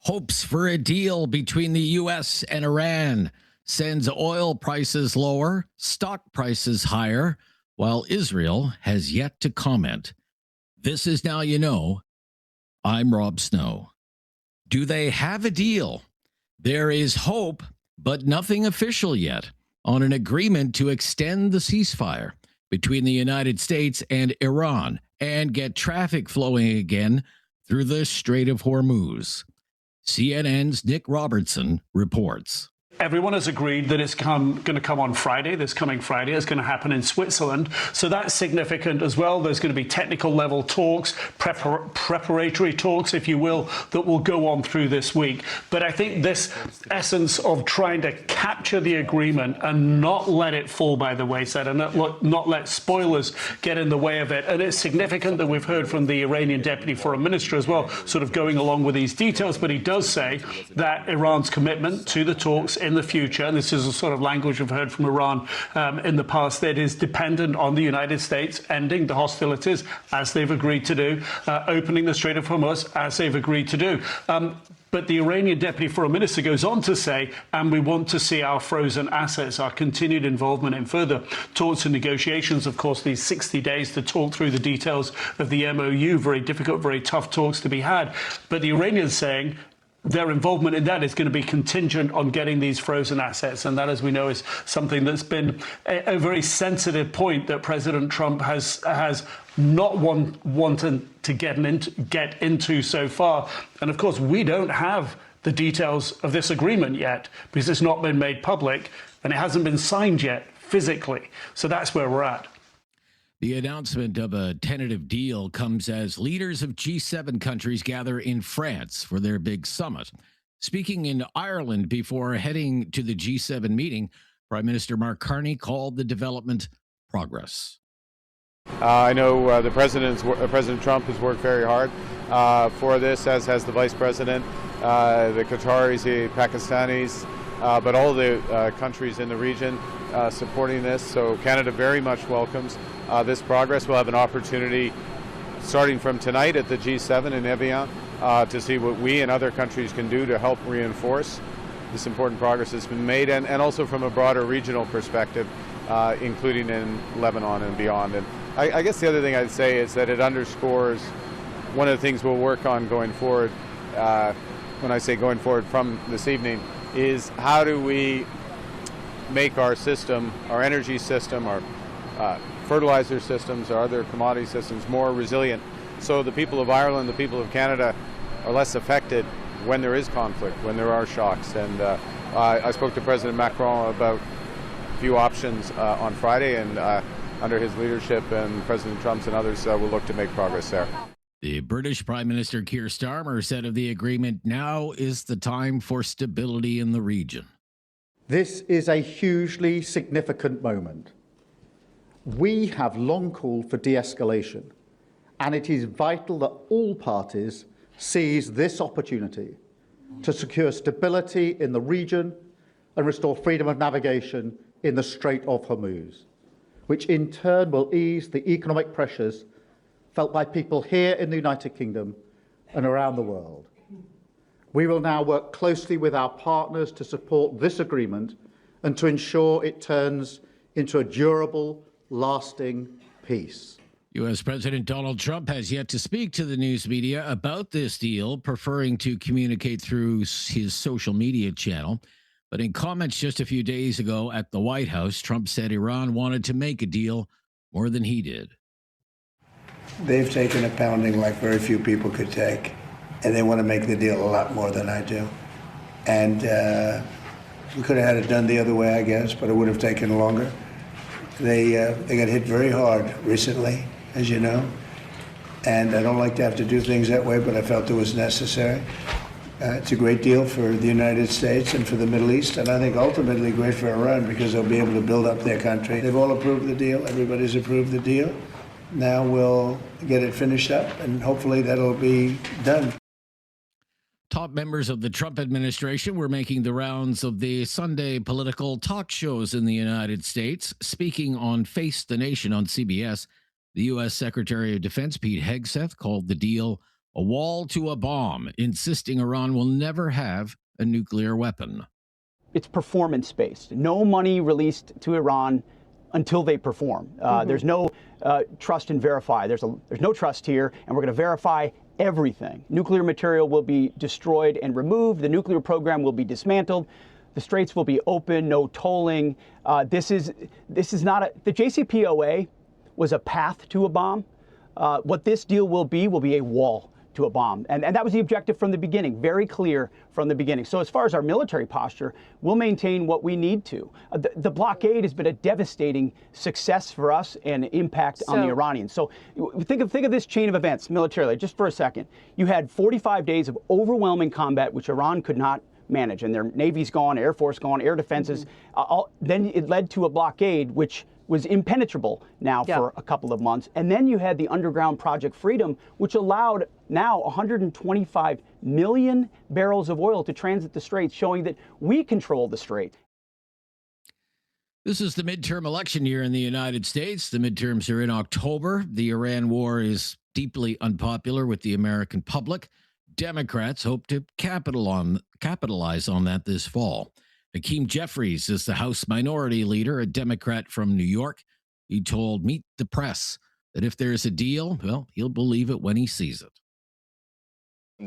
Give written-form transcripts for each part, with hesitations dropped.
Hopes for a deal between the U.S. and Iran sends oil prices lower, stock prices higher, while Israel has yet to comment. This is Now You Know. I'm Rob Snow. Do they have a deal? There is hope, but nothing official yet, on an agreement to extend the ceasefire between the United States and Iran and get traffic flowing again through the Strait of Hormuz. CNN's Nick Robertson reports. Everyone has agreed that it's going to come on Friday, this coming Friday. It's going to happen in Switzerland. So that's significant as well. There's going to be technical level talks, preparatory talks, if you will, that will go on through this week. But I think this essence of trying to capture the agreement and not let it fall by the wayside and not let spoilers get in the way of it. And it's significant that we've heard from the Iranian Deputy Foreign Minister as well, sort of going along with these details. But he does say that Iran's commitment to the talks in the future, and this is a sort of language we've heard from Iran in the past, that is dependent on the United States ending the hostilities as they've agreed to do, opening the Strait of Hormuz as they've agreed to do. But the Iranian Deputy Foreign Minister goes on to say, and we want to see our frozen assets, our continued involvement in further talks and negotiations. Of course, these 60 days to talk through the details of the MOU, very difficult, very tough talks to be had. But the Iranians saying their involvement in that is going to be contingent on getting these frozen assets. And that, as we know, is something that's been a very sensitive point that President Trump has not wanted to get into so far. And of course, we don't have the details of this agreement yet because it's not been made public and it hasn't been signed yet physically. So that's where we're at. The announcement of a tentative deal comes as leaders of G7 countries gather in France for their big summit. Speaking in Ireland before heading to the G7 meeting, Prime Minister Mark Carney called the development progress. I know President Trump has worked very hard for this, as has the Vice President, the Qataris, the Pakistanis, but all the countries in the region supporting this. So Canada very much welcomes this progress. We'll have an opportunity starting from tonight at the G7 in Evian to see what we and other countries can do to help reinforce this important progress that's been made, and also from a broader regional perspective, including in Lebanon and beyond. And I guess the other thing I'd say is that it underscores one of the things we'll work on going forward, when I say going forward from this evening, is how do we make our system, our energy system, our fertilizer systems, our other commodity systems more resilient, so the people of Ireland, the people of Canada are less affected when there is conflict, when there are shocks. And I spoke to President Macron about a few options on Friday, and under his leadership and President Trump's and others, we'll look to make progress there. The British Prime Minister Keir Starmer said of the agreement, now is the time for stability in the region. This is a hugely significant moment. We have long called for de-escalation, and it is vital that all parties seize this opportunity to secure stability in the region and restore freedom of navigation in the Strait of Hormuz, which in turn will ease the economic pressures felt by people here in the United Kingdom and around the world. We will now work closely with our partners to support this agreement and to ensure it turns into a durable, lasting peace. U.S. President Donald Trump has yet to speak to the news media about this deal, preferring to communicate through his social media channel. But in comments just a few days ago at the White House, Trump said Iran wanted to make a deal more than he did. They've taken a pounding like very few people could take, and they want to make the deal a lot more than I do. And we could have had it done the other way, I guess, but it would have taken longer. They got hit very hard recently, as you know, and I don't like to have to do things that way, but I felt it was necessary. It's a great deal for the United States and for the Middle East, and I think ultimately great for Iran because they'll be able to build up their country. They've all approved the deal. Everybody's approved the deal. Now we'll get it finished up, and hopefully that'll be done. Top members of the Trump administration were making the rounds of the Sunday political talk shows in the United States. Speaking on Face the Nation on CBS, the U.S. Secretary of Defense Pete Hegseth called the deal a wall to a bomb, insisting Iran will never have a nuclear weapon. It's performance-based. No money released to Iran until they perform. There's no trust and verify. There's no trust here, and we're going to verify everything. Nuclear material will be destroyed and removed. The nuclear program will be dismantled. The straits will be open, no tolling. This is not the JCPOA was a path to a bomb. What this deal will be a wall to a bomb. And that was the objective from the beginning, very clear from the beginning. So as far as our military posture, we'll maintain what we need to. The blockade has been a devastating success for us and impact on the Iranians. So think of this chain of events militarily, just for a second. You had 45 days of overwhelming combat, which Iran could not manage, and their Navy's gone, Air Force gone, air defenses. Then it led to a blockade, which was impenetrable now for a couple of months. And then you had the underground Project Freedom, which allowed now 125 million barrels of oil to transit the straits, showing that we control the strait. This is the midterm election year in the United States. The midterms are in October. The Iran war is deeply unpopular with the American public. Democrats hope to capitalize on that this fall. Hakeem Jeffries is the House Minority Leader, a Democrat from New York. He told Meet the Press that if there's a deal, well, he'll believe it when he sees it.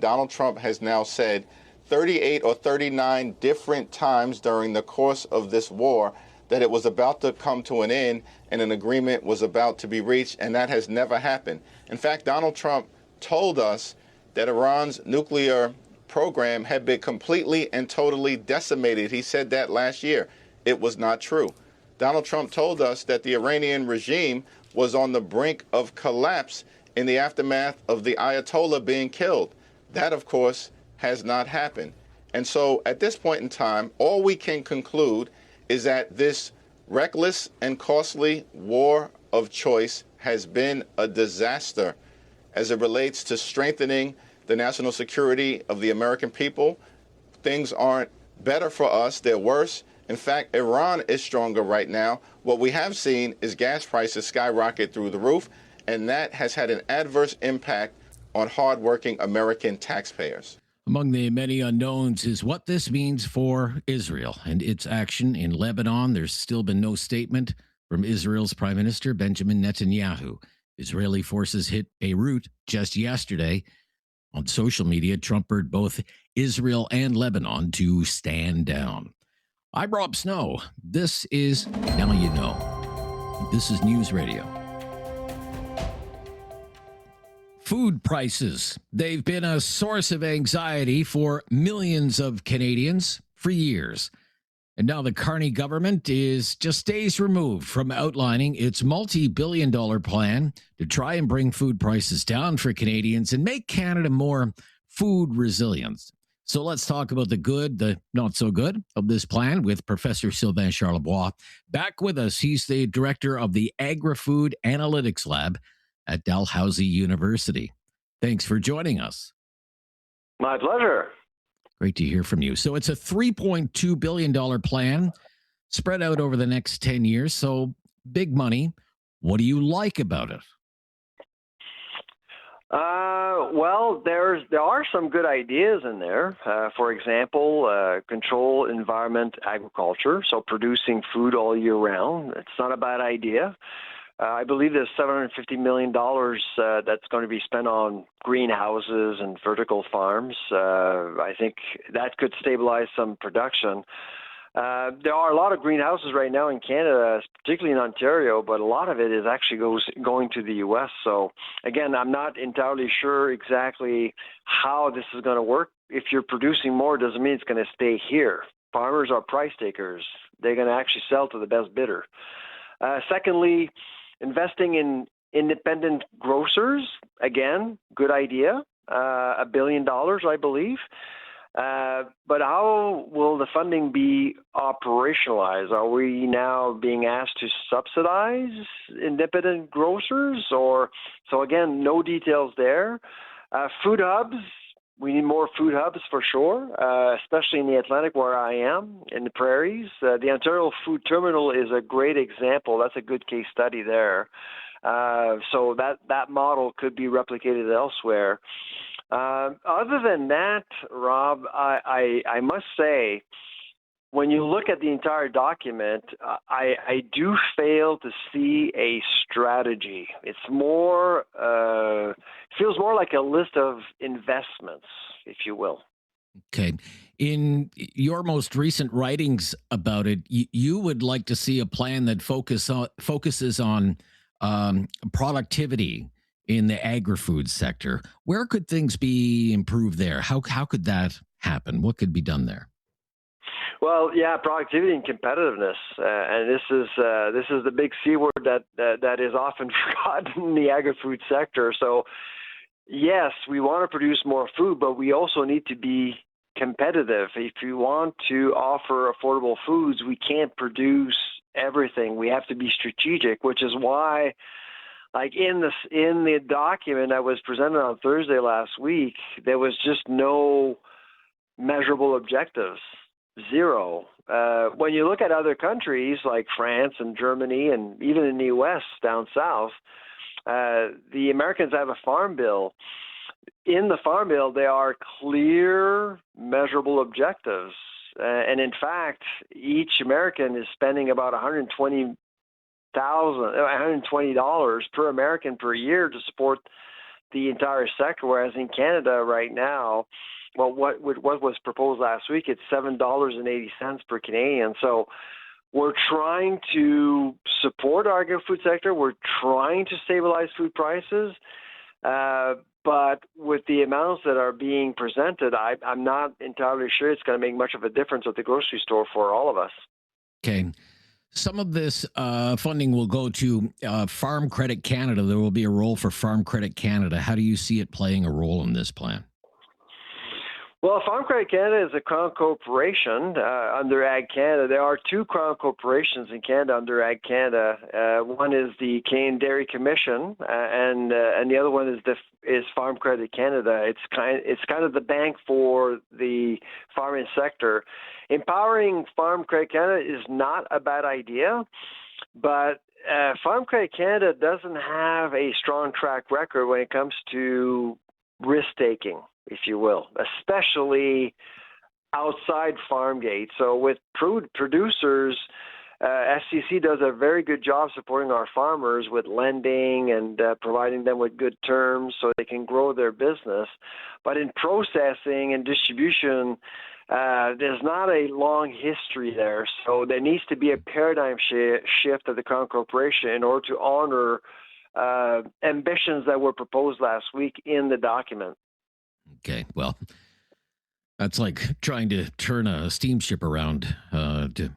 Donald Trump has now said 38 or 39 different times during the course of this war that it was about to come to an end and an agreement was about to be reached, and that has never happened. In fact, Donald Trump told us that Iran's nuclear program had been completely and totally decimated. He said that last year. It was not true. Donald Trump told us that the Iranian regime was on the brink of collapse in the aftermath of the Ayatollah being killed. That, of course, has not happened. And so at this point in time, all we can conclude is that this reckless and costly war of choice has been a disaster as it relates to strengthening the national security of the American people. Things aren't better for us, they're worse. In fact, Iran is stronger right now. What we have seen is gas prices skyrocket through the roof, and that has had an adverse impact on hardworking American taxpayers. Among the many unknowns is what this means for Israel and its action in Lebanon. There's still been no statement from Israel's Prime Minister Benjamin Netanyahu. Israeli forces hit Beirut just yesterday. On social media, Trump urged both Israel and Lebanon to stand down. I'm Rob Snow. This is Now You Know. This is News Radio. Food prices. They've been a source of anxiety for millions of Canadians for years. And now the Carney government is just days removed from outlining its multi-billion-dollar plan to try and bring food prices down for Canadians and make Canada more food resilient. So let's talk about the good, the not so good of this plan with Professor Sylvain Charlebois. Back with us, he's the director of the Agri-Food Analytics Lab at Dalhousie University. Thanks for joining us. My pleasure. Great to hear from you. So it's a $3.2 billion plan spread out over the next 10 years. So big money. What do you like about it? Well, there are some good ideas in there. For example, control environment agriculture, so producing food all year round. It's not a bad idea. I believe there's $750 million that's going to be spent on greenhouses and vertical farms. I think that could stabilize some production. There are a lot of greenhouses right now in Canada, particularly in Ontario, but a lot of it is actually going to the U.S. So, again, I'm not entirely sure exactly how this is going to work. If you're producing more, doesn't mean it's going to stay here. Farmers are price takers. They're going to actually sell to the best bidder. Secondly, investing in independent grocers, again, good idea, $1 billion, I believe. But how will the funding be operationalized? Are we now being asked to subsidize independent grocers? So again, no details there. Food hubs, we need more food hubs for sure, especially in the Atlantic where I am, in the prairies. The Ontario Food Terminal is a great example. That's a good case study there. So that model could be replicated elsewhere. Other than that, Rob, I must say, when you look at the entire document, I do fail to see a strategy. It's more, feels more like a list of investments, if you will. Okay. In your most recent writings about it, you would like to see a plan that focuses on productivity in the agri-food sector. Where could things be improved there? How could that happen? What could be done there? Well, yeah, productivity and competitiveness, and this is the big C word that is often forgotten in the agri-food sector. So, yes, we want to produce more food, but we also need to be competitive. If you want to offer affordable foods, we can't produce everything. We have to be strategic, which is why, like in the document that was presented on Thursday last week, there was just no measurable objectives. Zero. When you look at other countries like France and Germany and even in the U.S. down south, the Americans have a farm bill. In the farm bill, there are clear, measurable objectives. And in fact, each American is spending about $120 per American per year to support the entire sector, whereas in Canada right now, well, what was proposed last week, it's $7.80 per Canadian. So we're trying to support our agri-food sector. We're trying to stabilize food prices. But with the amounts that are being presented, I'm not entirely sure it's going to make much of a difference at the grocery store for all of us. Okay. Some of this funding will go to Farm Credit Canada. There will be a role for Farm Credit Canada. How do you see it playing a role in this plan? Well, Farm Credit Canada is a Crown corporation under Ag Canada. There are two Crown corporations in Canada under Ag Canada. One is the Canadian Dairy Commission, and the other one is Farm Credit Canada. It's kind of the bank for the farming sector. Empowering Farm Credit Canada is not a bad idea, but Farm Credit Canada doesn't have a strong track record when it comes to risk-taking, if you will, especially outside farm gate. So with producers, FCC does a very good job supporting our farmers with lending and providing them with good terms so they can grow their business. But in processing and distribution, there's not a long history there. So there needs to be a paradigm shift at the Crown Corporation in order to honor ambitions that were proposed last week in the document. Okay, well, that's like trying to turn a steamship around to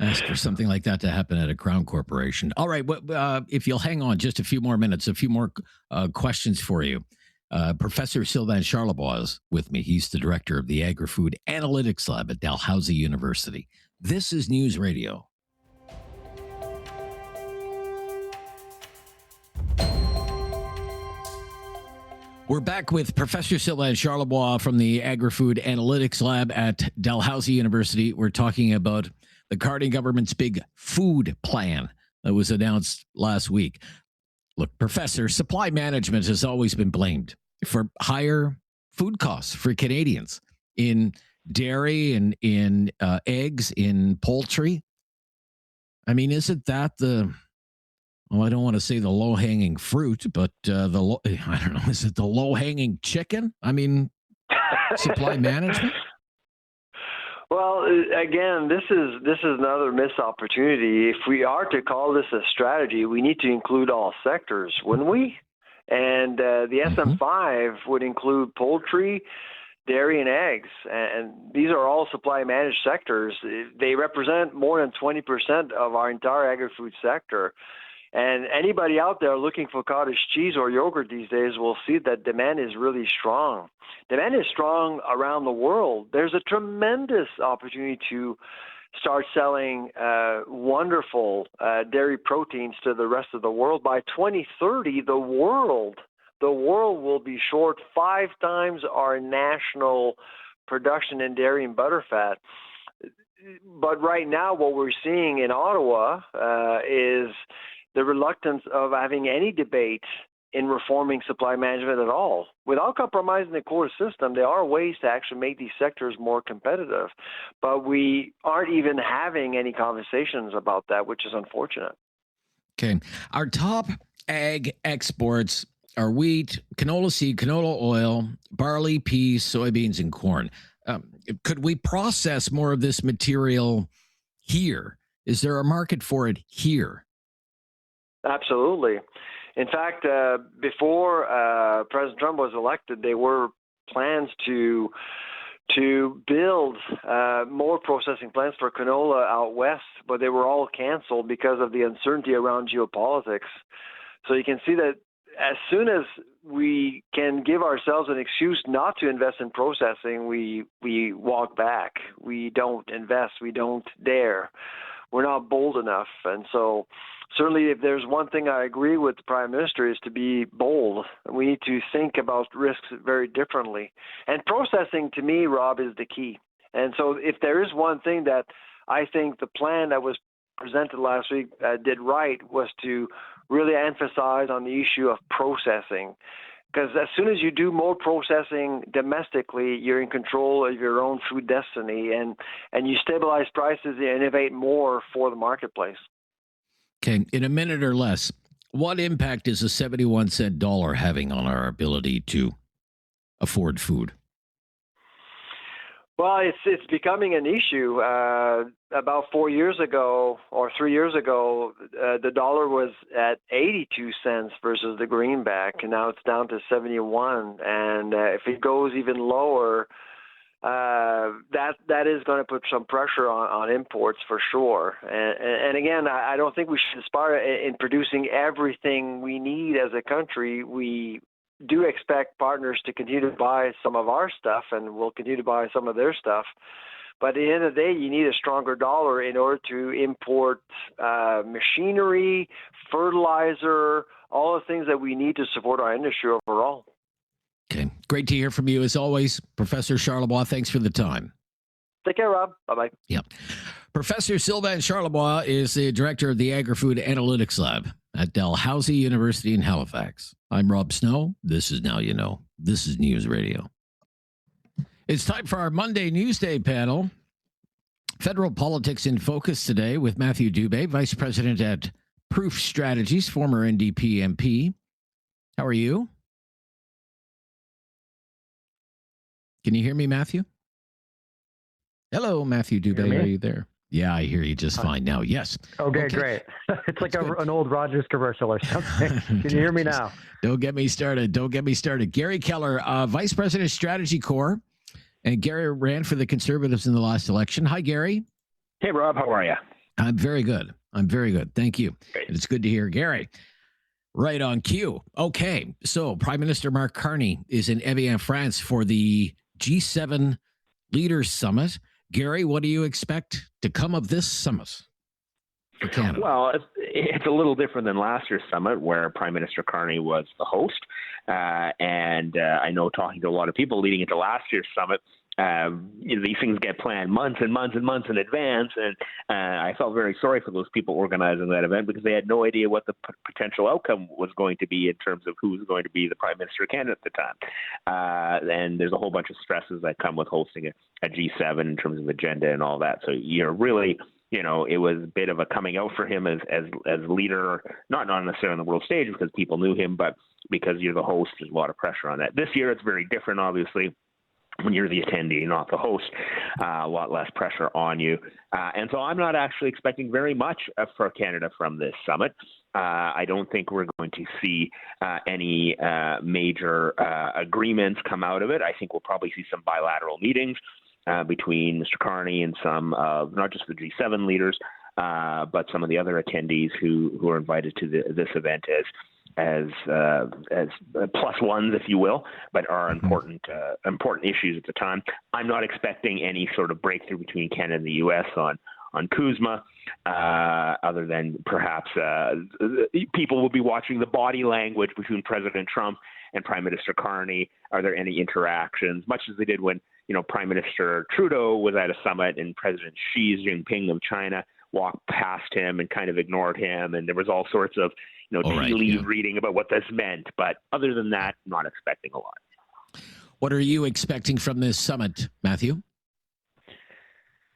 ask for something like that to happen at a Crown Corporation. All right, if you'll hang on just a few more minutes, a few more questions for you. Professor Sylvain Charlebois is with me. He's the director of the Agri-Food Analytics Lab at Dalhousie University. This is News Radio. We're back with Professor Sylvain Charlebois from the Agri-Food Analytics Lab at Dalhousie University. We're talking about the Carney government's big food plan that was announced last week. Look, Professor, supply management has always been blamed for higher food costs for Canadians in dairy and in eggs, in poultry. I mean, isn't that I don't want to say the low-hanging fruit, but I don't know, is it the low-hanging chicken? I mean, supply management? Well, again, this is another missed opportunity. If we are to call this a strategy, we need to include all sectors, wouldn't we? And the SM5 would include poultry, dairy, and eggs. And these are all supply managed sectors. They represent more than 20% of our entire agri-food sector. And anybody out there looking for cottage cheese or yogurt these days will see that demand is really strong. Demand is strong around the world. There's a tremendous opportunity to start selling wonderful dairy proteins to the rest of the world. By 2030, the world will be short 5 times our national production in dairy and butterfat. But right now, what we're seeing in Ottawa is the reluctance of having any debate in reforming supply management at all. Without compromising the quota system, there are ways to actually make these sectors more competitive, but we aren't even having any conversations about that, which is unfortunate. Okay. Our top ag exports are wheat, canola seed, canola oil, barley, peas, soybeans, and corn. Could we process more of this material here? Is there a market for it here? Absolutely. In fact, before President Trump was elected, there were plans to build more processing plants for canola out west, but they were all canceled because of the uncertainty around geopolitics. So you can see that as soon as we can give ourselves an excuse not to invest in processing, we walk back. We don't invest. We don't dare. We're not bold enough. And so certainly if there's one thing I agree with the Prime Minister is to be bold. We need to think about risks very differently. And processing, to me, Rob, is the key. And so if there is one thing that I think the plan that was presented last week did right was to really emphasize on the issue of processing. Because as soon as you do more processing domestically, you're in control of your own food destiny, and you stabilize prices and innovate more for the marketplace. Okay, in a minute or less, what impact is a 71-cent dollar having on our ability to afford food? Well, it's becoming an issue. About 4 years ago or 3 years ago, the dollar was at 82 cents versus the greenback, and now it's down to 71. And if it goes even lower, that is going to put some pressure on imports for sure. And again, I don't think we should aspire in producing everything we need as a country. We do expect partners to continue to buy some of our stuff, and we'll continue to buy some of their stuff. But at the end of the day, you need a stronger dollar in order to import machinery, fertilizer, all the things that we need to support our industry overall. Okay. Great to hear from you as always, Professor Charlebois. Thanks for the time. Take care, Rob. Bye-bye. Yeah. Professor Sylvain Charlebois is the director of the Agri-Food Analytics Lab at Dalhousie University in Halifax. I'm Rob Snow. This is Now You Know. This is News Radio. It's time for our Monday Newsday panel. Federal politics in focus today with Matthew Dubé, Vice President at Proof Strategies, former NDP MP. How are you? Can you hear me, Matthew? Hello, Matthew Dubé. Are you there? Yeah, I hear you just fine now. Yes. Okay. Great. It's like an old Rogers commercial or something. Can you hear me now? Don't get me started. Gary Keller, Vice President of StrategyCorp. And Garry ran for the Conservatives in the last election. Hi, Garry. Hey, Rob. How are you? I'm very good. Thank you. Great. It's good to hear Garry. Right on cue. Okay. So Prime Minister Mark Carney is in Evian, France for the G7 Leaders Summit. Garry, what do you expect to come of this summit for Canada? Well, it's a little different than last year's summit where Prime Minister Carney was the host. And I know talking to a lot of people leading into last year's summit, these things get planned months and months and months in advance. And I felt very sorry for those people organizing that event because they had no idea what the potential outcome was going to be in terms of who was going to be the Prime Minister candidate at the time. And there's a whole bunch of stresses that come with hosting a G7 in terms of agenda and all that. So you're really, it was a bit of a coming out for him as leader, not necessarily on the world stage because people knew him, but because you're the host, there's a lot of pressure on that. This year, it's very different, obviously. When you're the attendee, not the host, a lot less pressure on you. And so I'm not actually expecting very much for Canada from this summit. I don't think we're going to see any major agreements come out of it. I think we'll probably see some bilateral meetings between Mr. Carney and some of not just the G7 leaders, but some of the other attendees who are invited to this event as plus ones, if you will, but are important issues at the time. I'm not expecting any sort of breakthrough between Canada and the U.S. on CUSMA, other than perhaps people will be watching the body language between President Trump and Prime Minister Carney. Are there any interactions, much as they did when Prime Minister Trudeau was at a summit and President Xi Jinping of China walked past him and kind of ignored him. And there was all sorts of, tea leaf reading about what this meant. But other than that, not expecting a lot. What are you expecting from this summit, Matthew?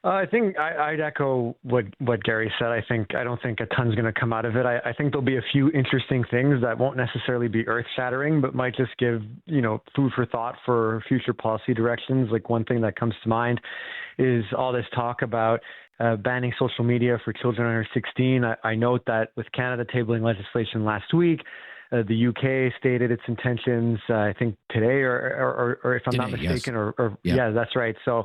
I think I'd echo what Garry said. I don't think a ton's going to come out of it. I think there'll be a few interesting things that won't necessarily be earth-shattering, but might just give, food for thought for future policy directions. Like one thing that comes to mind is all this talk about banning social media for children under 16. I note that with Canada tabling legislation last week, the UK stated its intentions, I think today, or if I'm not mistaken, yes. Yeah, that's right. So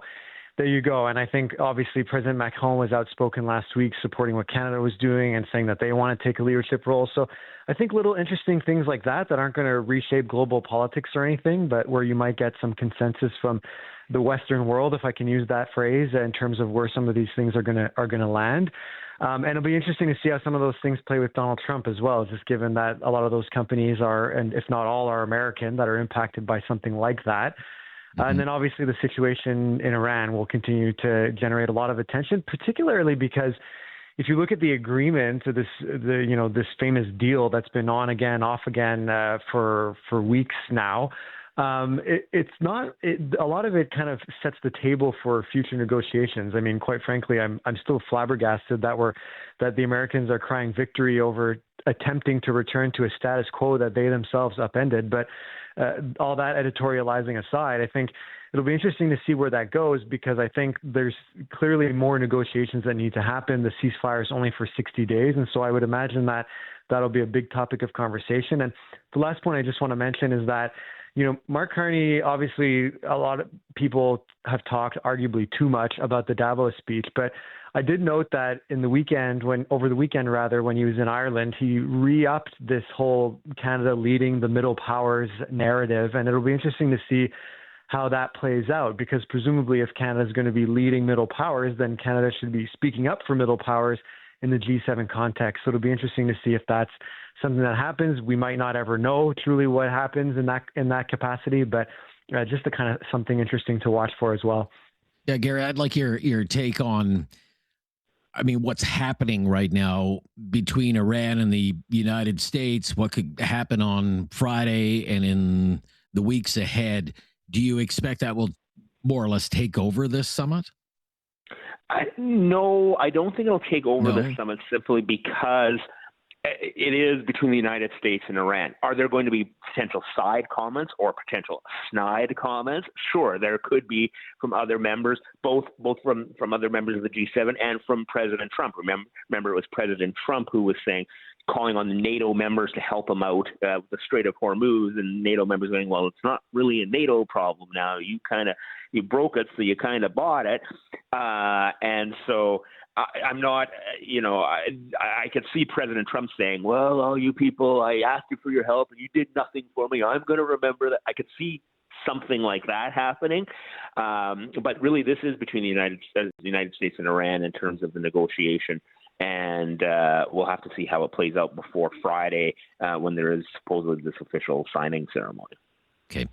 there you go. And I think obviously President Macron was outspoken last week supporting what Canada was doing and saying that they want to take a leadership role. So I think little interesting things like that aren't going to reshape global politics or anything, but where you might get some consensus from the Western world, if I can use that phrase, in terms of where some of these things are going to land. And it'll be interesting to see how some of those things play with Donald Trump as well, just given that a lot of those companies are, and if not all are American, that are impacted by something like that. And then obviously the situation in Iran will continue to generate a lot of attention, particularly because if you look at the agreement, this famous deal that's been on again, off again for weeks now, a lot of it kind of sets the table for future negotiations. I mean, quite frankly, I'm still flabbergasted that the Americans are crying victory over attempting to return to a status quo that they themselves upended. But all that editorializing aside, I think it'll be interesting to see where that goes, because I think there's clearly more negotiations that need to happen. The ceasefire is only for 60 days. And so I would imagine that that'll be a big topic of conversation. And the last point I just want to mention is that, Mark Carney, obviously a lot of people have talked arguably too much about the Davos speech, but I did note that over the weekend, when he was in Ireland, he re-upped this whole Canada leading the middle powers narrative. And it'll be interesting to see how that plays out, because presumably if Canada is going to be leading middle powers, then Canada should be speaking up for middle powers in the G7 context. So it'll be interesting to see if that's something that happens. We might not ever know truly what happens in that capacity, but just the kind of something interesting to watch for as well. Yeah, Garry, I'd like your take on, what's happening right now between Iran and the United States, what could happen on Friday and in the weeks ahead. Do you expect that will more or less take over this summit? No, I don't think it'll take over the summit, simply because it is between the United States and Iran. Are there going to be potential side comments or potential snide comments? Sure, there could be from other members, both from other members of the G7 and from President Trump. Remember, it was President Trump who was calling on the NATO members to help him out with the Strait of Hormuz, and NATO members going, well, it's not really a NATO problem now. You broke it, so you kind of bought it. And so I'm not, I could see President Trump saying, well, all you people, I asked you for your help and you did nothing for me. I'm going to remember that. I could see something like that happening. But really, this is between the United States and Iran in terms of the negotiation. And we'll have to see how it plays out before Friday when there is supposedly this official signing ceremony. Okay.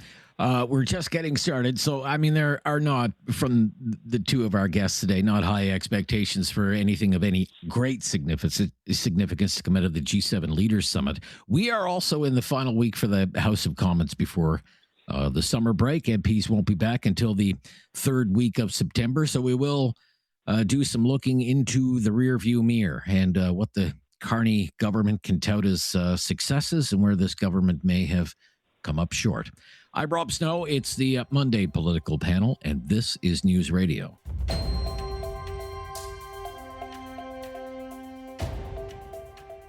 We're just getting started. So, there are not, from the two of our guests today, not high expectations for anything of any great significance to come out of the G7 Leaders Summit. We are also in the final week for the House of Commons before the summer break. MPs won't be back until the third week of September. So we will do some looking into the rearview mirror and what the Carney government can tout as successes and where this government may have come up short. I'm Rob Snow. It's the Monday Political Panel, and this is News Radio.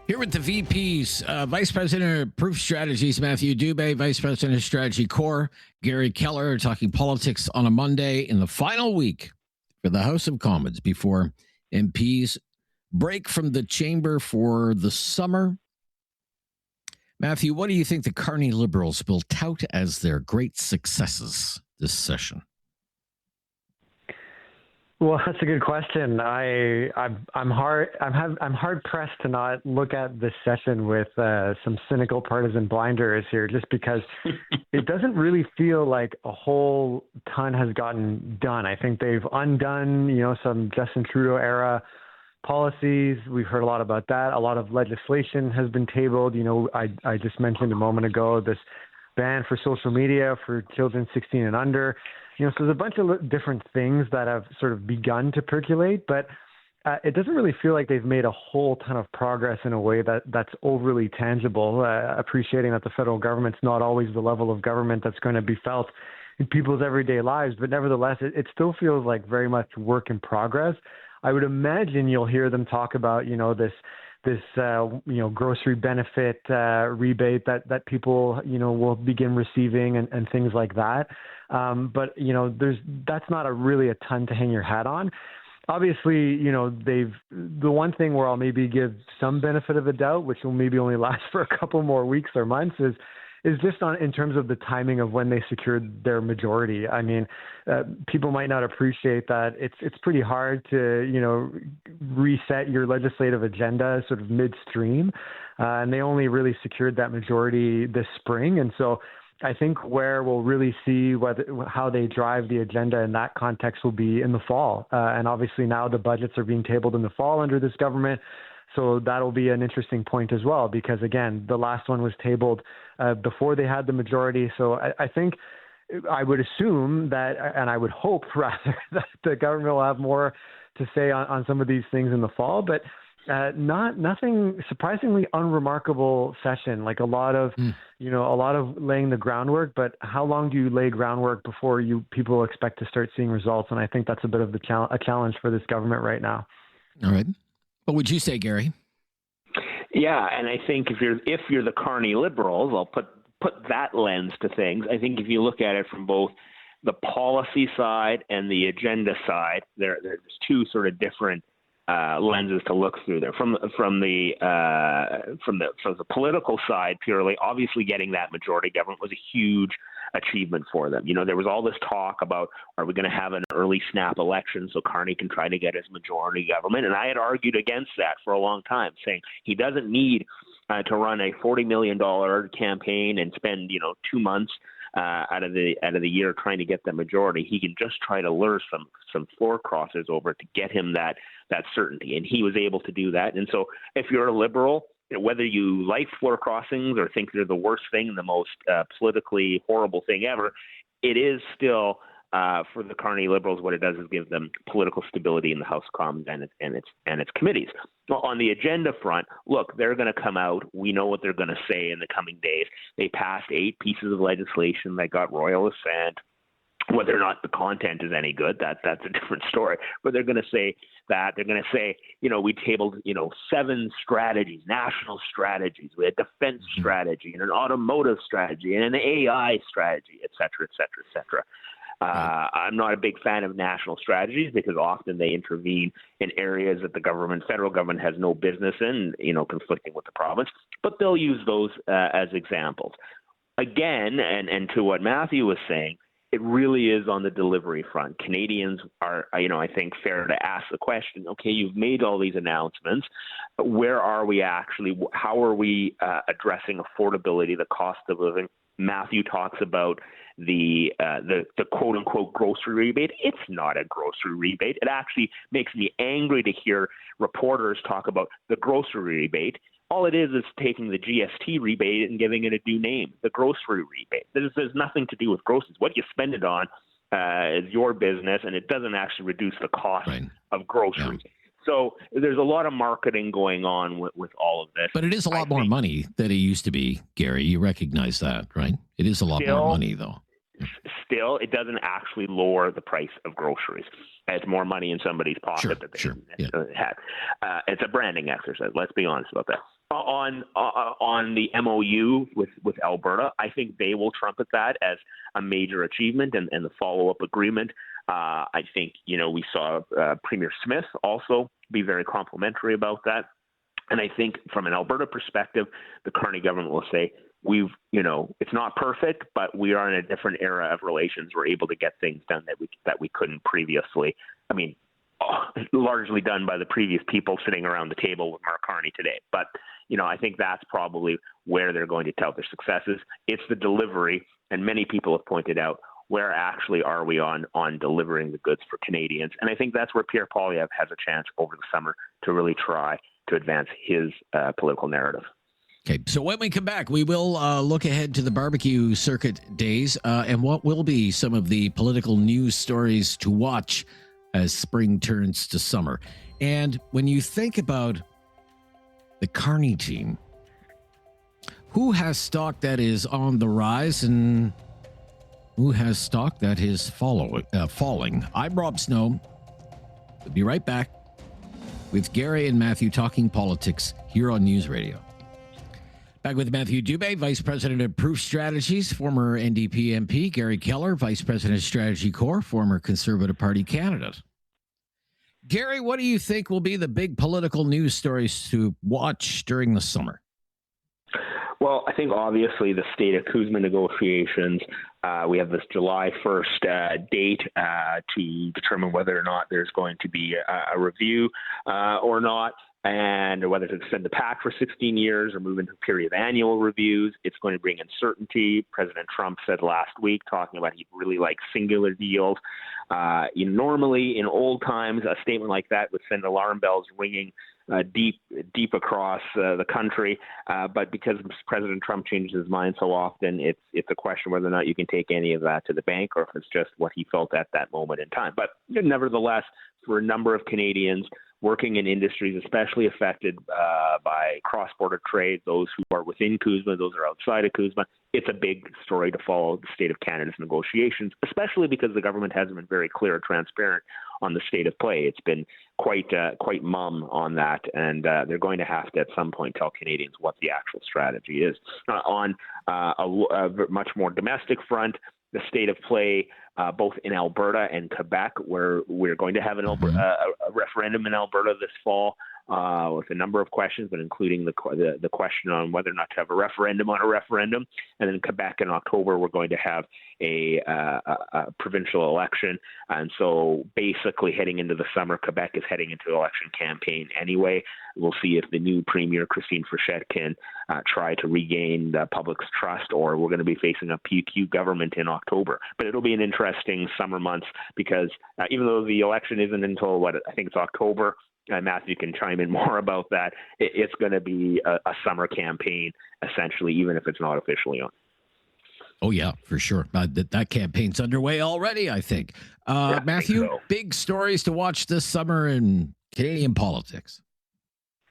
Here with the VPs, Vice President of Proof Strategies, Matthew Dubé, Vice President of StrategyCorp, Garry Keller, talking politics on a Monday in the final week for the House of Commons before MPs break from the chamber for the summer. Matthew, what do you think the Carney Liberals will tout as their great successes this session? Well, that's a good question. I'm hard pressed to not look at this session with some cynical partisan blinders here, just because it doesn't really feel like a whole ton has gotten done. I think they've undone, some Justin Trudeau era policies. We've heard a lot about that. A lot of legislation has been tabled. I just mentioned a moment ago this ban for social media for children 16 and under. So there's a bunch of different things that have sort of begun to percolate, but it doesn't really feel like they've made a whole ton of progress in a way that's overly tangible, appreciating that the federal government's not always the level of government that's going to be felt in people's everyday lives. But nevertheless, it still feels like very much work in progress. I would imagine you'll hear them talk about, this grocery benefit rebate that people, will begin receiving and things like that. But that's not really a ton to hang your hat on. Obviously, the one thing where I'll maybe give some benefit of the doubt, which will maybe only last for a couple more weeks or months, is just in terms of the timing of when they secured their majority. I mean, people might not appreciate that it's pretty hard to, reset your legislative agenda sort of midstream. And they only really secured that majority this spring. And so I think where we'll really see how they drive the agenda in that context will be in the fall. And obviously now the budgets are being tabled in the fall under this government. So that'll be an interesting point as well, because again, the last one was tabled before they had the majority. So I think I would assume that, and I would hope rather, that the government will have more to say on some of these things in the fall, but nothing surprisingly unremarkable session, like a lot of laying the groundwork. But how long do you lay groundwork before people expect to start seeing results? And I think that's a bit of a challenge for this government right now. All right. What would you say, Garry? Yeah, and I think if you're the Carney Liberals, I'll put that lens to things. I think if you look at it from both the policy side and the agenda side, there's two sort of different lenses to look through there. From the political side, purely, obviously getting that majority government was a huge achievement for them. There was all this talk about, are we going to have an early snap election so Carney can try to get his majority government? And I had argued against that for a long time, saying he doesn't need to run a $40 million campaign and spend 2 months out of the year trying to get the majority. He can just try to lure some floor crossers over to get him that certainty, and he was able to do that. And so if you're a Liberal, whether you like floor crossings or think they're the worst thing, the most politically horrible thing ever, it is still for the Carney Liberals, what it does is give them political stability in the House of Commons and its committees. Well, on the agenda front, look, they're going to come out. We know what they're going to say in the coming days. They passed 8 pieces of legislation that got royal assent. Whether or not the content is any good, that's a different story. But they're going to say that. They're going to say, we tabled, 7 strategies, national strategies. We had defense strategy and an automotive strategy and an AI strategy, et cetera, et cetera, et cetera. I'm not a big fan of national strategies because often they intervene in areas that the federal government has no business in, conflicting with the province. But they'll use those as examples. Again, and to what Matthew was saying, it really is on the delivery front. Canadians are, I think, fair to ask the question, okay, you've made all these announcements, but where are we actually? How are we addressing affordability, the cost of living? Matthew talks about the quote-unquote grocery rebate. It's not a grocery rebate. It actually makes me angry to hear reporters talk about the grocery rebate. All it is taking the GST rebate and giving it a new name, the grocery rebate. There's nothing to do with groceries. What you spend it on is your business, and it doesn't actually reduce the cost of groceries. Yeah. So there's a lot of marketing going on with all of this. But it is a lot more money than it used to be, Garry. You recognize that, right? It is a lot more money, though. Still, it doesn't actually lower the price of groceries. It's more money in somebody's pocket that they had. It's a branding exercise. Let's be honest about that. On the MOU with Alberta, I think they will trumpet that as a major achievement and the follow-up agreement. I think, we saw Premier Smith also be very complimentary about that. And I think from an Alberta perspective, the Carney government will say, it's not perfect, but we are in a different era of relations. We're able to get things done that we couldn't previously. I mean, largely done by the previous people sitting around the table with Mark Carney today. But, I think that's probably where they're going to tout their successes. It's the delivery, and many people have pointed out, where actually are we on delivering the goods for Canadians? And I think that's where Pierre Poilievre has a chance over the summer to really try to advance his political narrative. Okay, so when we come back, we will look ahead to the barbecue circuit days and what will be some of the political news stories to watch as spring turns to summer. And when you think about the Carney team, who has stock that is on the rise and who has stock that is falling? I'm Rob Snow. We'll be right back with Garry and Matthew talking politics here on News Radio. Back with Matthew Dubé, Vice President of Proof Strategies, former NDP MP, Garry Keller, Vice President of StrategyCorp, former Conservative Party candidate. Garry, what do you think will be the big political news stories to watch during the summer? Well, I think obviously the state of CUSMA negotiations, we have this July 1st date to determine whether or not there's going to be a review or not, and whether to extend the pact for 16 years or move into a period of annual reviews. It's going to bring uncertainty. President Trump said last week, talking about he'd really like singular deals. Normally, in old times, a statement like that would send alarm bells ringing deep across the country. But because President Trump changes his mind so often, it's a question whether or not you can take any of that to the bank or if it's just what he felt at that moment in time. But nevertheless, for a number of Canadians working in industries especially affected by cross-border trade, those who are within CUSMA, those who are outside of CUSMA, it's a big story to follow the state of Canada's negotiations, especially because the government hasn't been very clear or transparent on the state of play. It's been quite mum on that, and they're going to have to at some point tell Canadians what the actual strategy is. On a much more domestic front, the state of play, both in Alberta and Quebec, where we're going to have a referendum in Alberta this fall with a number of questions, but including the question on whether or not to have a referendum on a referendum. And then Quebec in October, we're going to have a provincial election. And so basically heading into the summer, Quebec is heading into an election campaign anyway. We'll see if the new Premier, Christine Fréchette, can try to regain the public's trust, or we're going to be facing a PQ government in October. But it'll be an interesting summer months because even though the election isn't until, I think it's October, Matthew can chime in more about that, it's going to be a summer campaign, essentially, even if it's not officially on. Oh, yeah, for sure. That campaign's underway already, I think. Matthew, big stories to watch this summer in Canadian politics.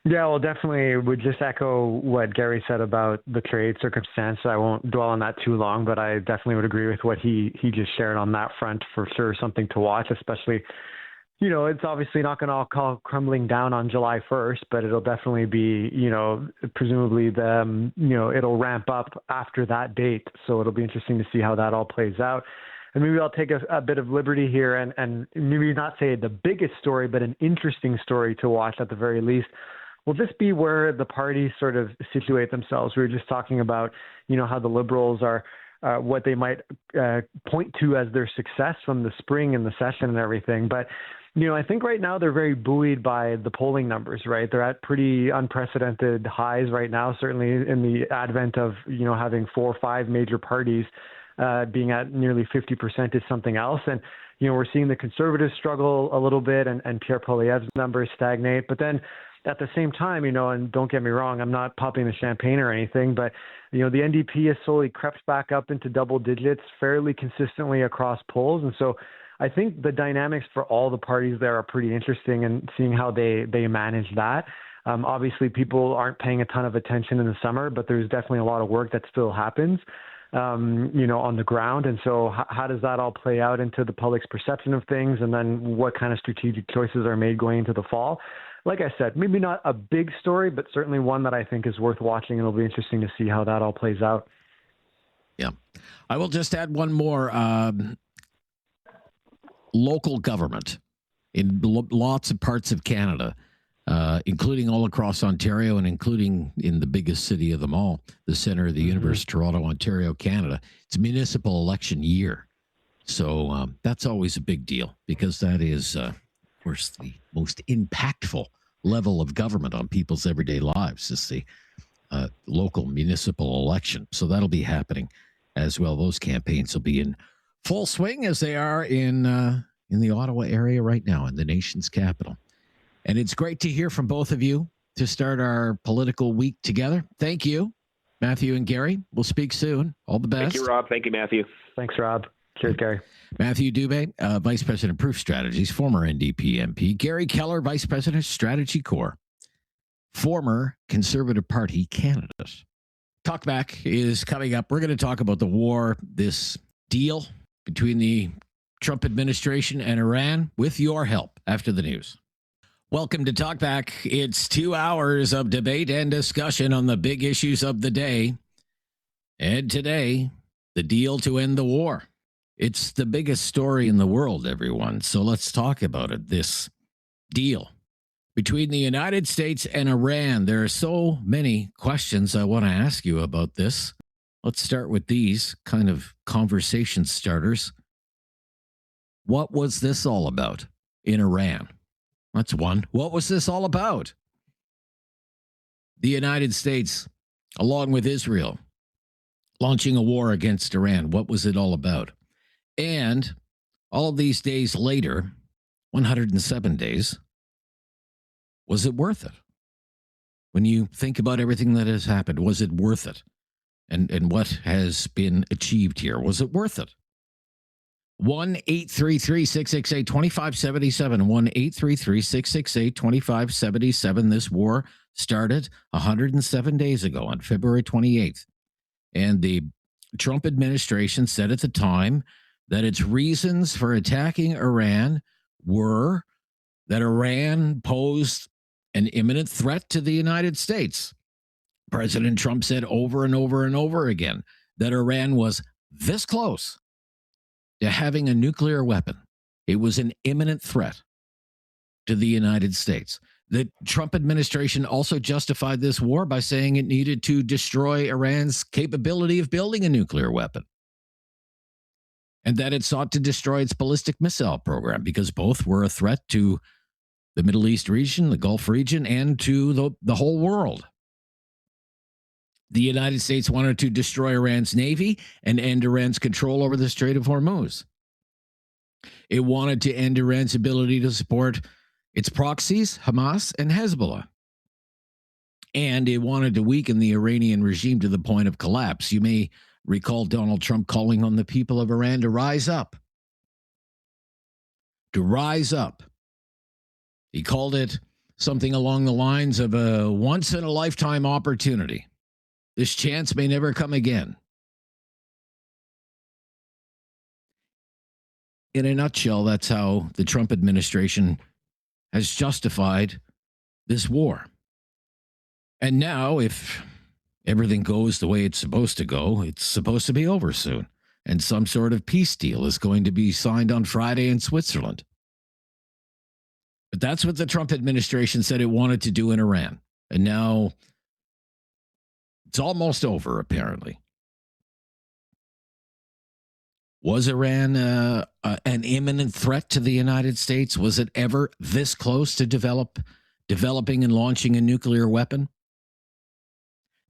Yeah, well, definitely would just echo what Garry said about the trade circumstance. I won't dwell on that too long, but I definitely would agree with what he just shared on that front. For sure, something to watch, especially, it's obviously not going to all call crumbling down on July 1st, but it'll definitely be, presumably it'll ramp up after that date. So it'll be interesting to see how that all plays out. And maybe I'll take a bit of liberty here and maybe not say the biggest story, but an interesting story to watch at the very least. Will just be where the parties sort of situate themselves. We were just talking about, how the Liberals are, what they might point to as their success from the spring and the session and everything. But, I think right now they're very buoyed by the polling numbers, right? They're at pretty unprecedented highs right now, certainly in the advent of, having 4 or 5 major parties being at nearly 50% is something else. And, we're seeing the Conservatives struggle a little bit and Pierre Poilievre's numbers stagnate. But then, at the same time, and don't get me wrong, I'm not popping the champagne or anything, but, the NDP has slowly crept back up into double digits fairly consistently across polls. And so I think the dynamics for all the parties there are pretty interesting and seeing how they manage that. Obviously, people aren't paying a ton of attention in the summer, but there's definitely a lot of work that still happens, on the ground. And so how does that all play out into the public's perception of things? And then what kind of strategic choices are made going into the fall? Like I said, maybe not a big story, but certainly one that I think is worth watching. And it'll be interesting to see how that all plays out. Yeah. I will just add one more. Local government in lots of parts of Canada, including all across Ontario and including in the biggest city of them all, the center of the universe, Toronto, Ontario, Canada. It's municipal election year. So that's always a big deal because that is, of course, the most impactful level of government on people's everyday lives is the local municipal election. So that'll be happening as well. Those campaigns will be in full swing as they are in the Ottawa area right now, in the nation's capital. And it's great to hear from both of you to start our political week together. Thank you, Matthew and Garry. We'll speak soon. All the best. Thank you, Rob. Thank you, Matthew. Thanks, Rob. Cheers, Garry. Matthew Dubé, Vice President, Proof Strategies, former NDP MP. Garry Keller, Vice President, StrategyCorp, former Conservative Party candidate. Talkback is coming up. We're going to talk about the war, this deal between the Trump administration and Iran, with your help after the news. Welcome to Talkback. It's 2 hours of debate and discussion on the big issues of the day. And today, the deal to end the war. It's the biggest story in the world, everyone. So let's talk about it. This deal between the United States and Iran. There are so many questions I want to ask you about this. Let's start with these kind of conversation starters. What was this all about in Iran? That's one. What was this all about? The United States, along with Israel, launching a war against Iran. What was it all about? And all these days later, 107 days, was it worth it? When you think about everything that has happened, was it worth it? And what has been achieved here? Was it worth it? 1-833-668-2577. 1-833-668-2577. This war started 107 days ago on February 28th. And the Trump administration said at the time that its reasons for attacking Iran were that Iran posed an imminent threat to the United States. President Trump said over and over and over again that Iran was this close to having a nuclear weapon. It was an imminent threat to the United States. The Trump administration also justified this war by saying it needed to destroy Iran's capability of building a nuclear weapon, and that it sought to destroy its ballistic missile program because both were a threat to the Middle East region, the Gulf region, and to the whole world. The United States wanted to destroy Iran's navy and end Iran's control over the Strait of Hormuz. It wanted to end Iran's ability to support its proxies, Hamas and Hezbollah. And it wanted to weaken the Iranian regime to the point of collapse. You may recall Donald Trump calling on the people of Iran to rise up. To rise up. He called it something along the lines of a once-in-a-lifetime opportunity. This chance may never come again. In a nutshell, that's how the Trump administration has justified this war. And now, if everything goes the way it's supposed to go, it's supposed to be over soon. And some sort of peace deal is going to be signed on Friday in Switzerland. But that's what the Trump administration said it wanted to do in Iran. And now it's almost over, apparently. Was Iran an imminent threat to the United States? Was it ever this close to developing and launching a nuclear weapon?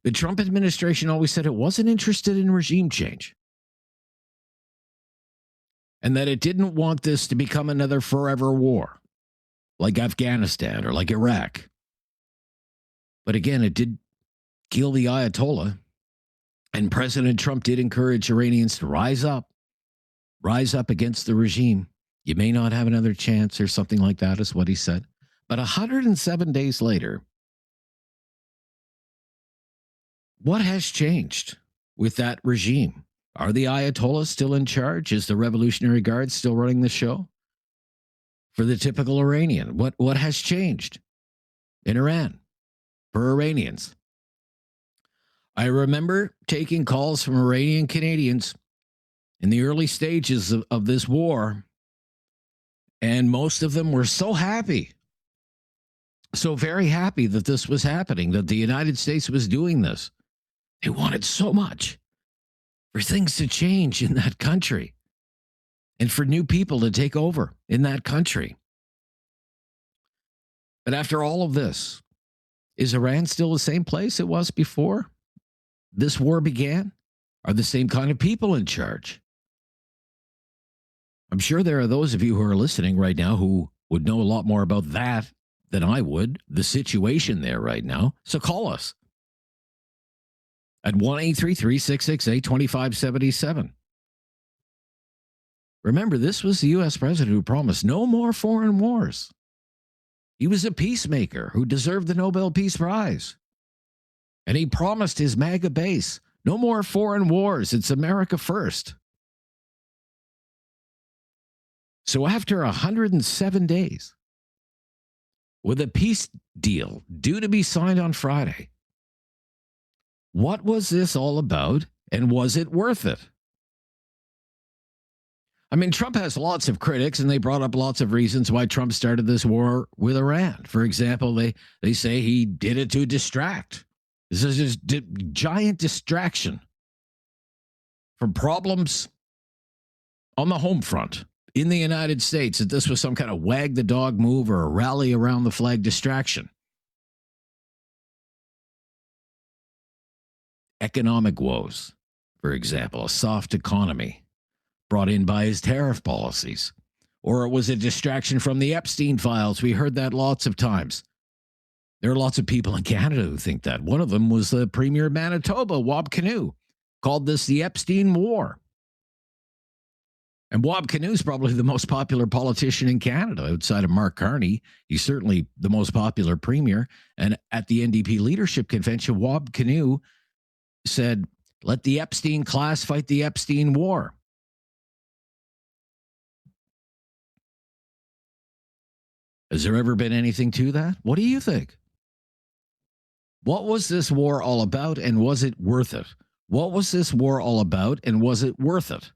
The Trump administration always said it wasn't interested in regime change, and that it didn't want this to become another forever war like Afghanistan or like Iraq. But again, it did kill the Ayatollah, and President Trump did encourage Iranians to rise up against the regime. You may not have another chance or something like that is what he said. But 107 days later, what has changed with that regime? Are the Ayatollahs still in charge? Is the Revolutionary Guard still running the show? For the typical Iranian, what has changed in Iran for Iranians? I remember taking calls from Iranian Canadians in the early stages of this war, and most of them were so happy, so very happy that this was happening, that the United States was doing this. They wanted so much for things to change in that country and for new people to take over in that country. But after all of this, is Iran still the same place it was before this war began? Are the same kind of people in charge? I'm sure there are those of you who are listening right now who would know a lot more about that than I would, the situation there right now. So call us at 1-833-668-2577. Remember, this was the U.S. president who promised no more foreign wars. He was a peacemaker who deserved the Nobel Peace Prize. And he promised his MAGA base, no more foreign wars. It's America first. So after 107 days, with a peace deal due to be signed on Friday, what was this all about, and was it worth it? I mean, Trump has lots of critics, and they brought up lots of reasons why Trump started this war with Iran. For example, they say he did it to distract. This is just giant distraction from problems on the home front in the United States, that this was some kind of wag the dog move or a rally around the flag distraction. Economic woes, for example, a soft economy brought in by his tariff policies. Or it was a distraction from the Epstein files. We heard that lots of times. There are lots of people in Canada who think that. One of them was the Premier of Manitoba, Wab Kinew, called this the Epstein War. And Wab Kinew is probably the most popular politician in Canada outside of Mark Carney. He's certainly the most popular premier. And at the NDP leadership convention, Wab Kinew said, let the Epstein class fight the Epstein war. Has there ever been anything to that? What do you think? What was this war all about, and was it worth it? What was this war all about, and was it worth it?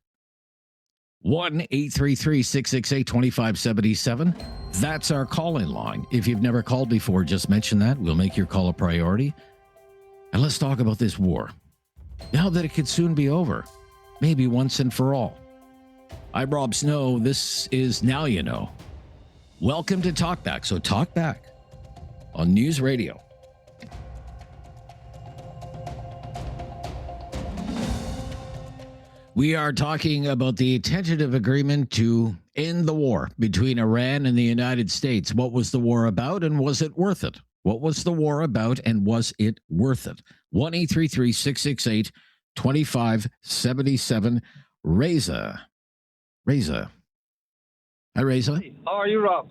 1-833-668-2577. That's our call-in line. If you've never called before, just mention that. We'll make your call a priority. And let's talk about this war. Now that it could soon be over. Maybe once and for all. I'm Rob Snow. This is Now You Know. Welcome to Talkback. So Talkback on News Radio. We are talking about the tentative agreement to end the war between Iran and the United States. What was the war about, and was it worth it? What was the war about, and was it worth it? 1-833-668-2577. Reza. Hi, Reza. How are you, Rob?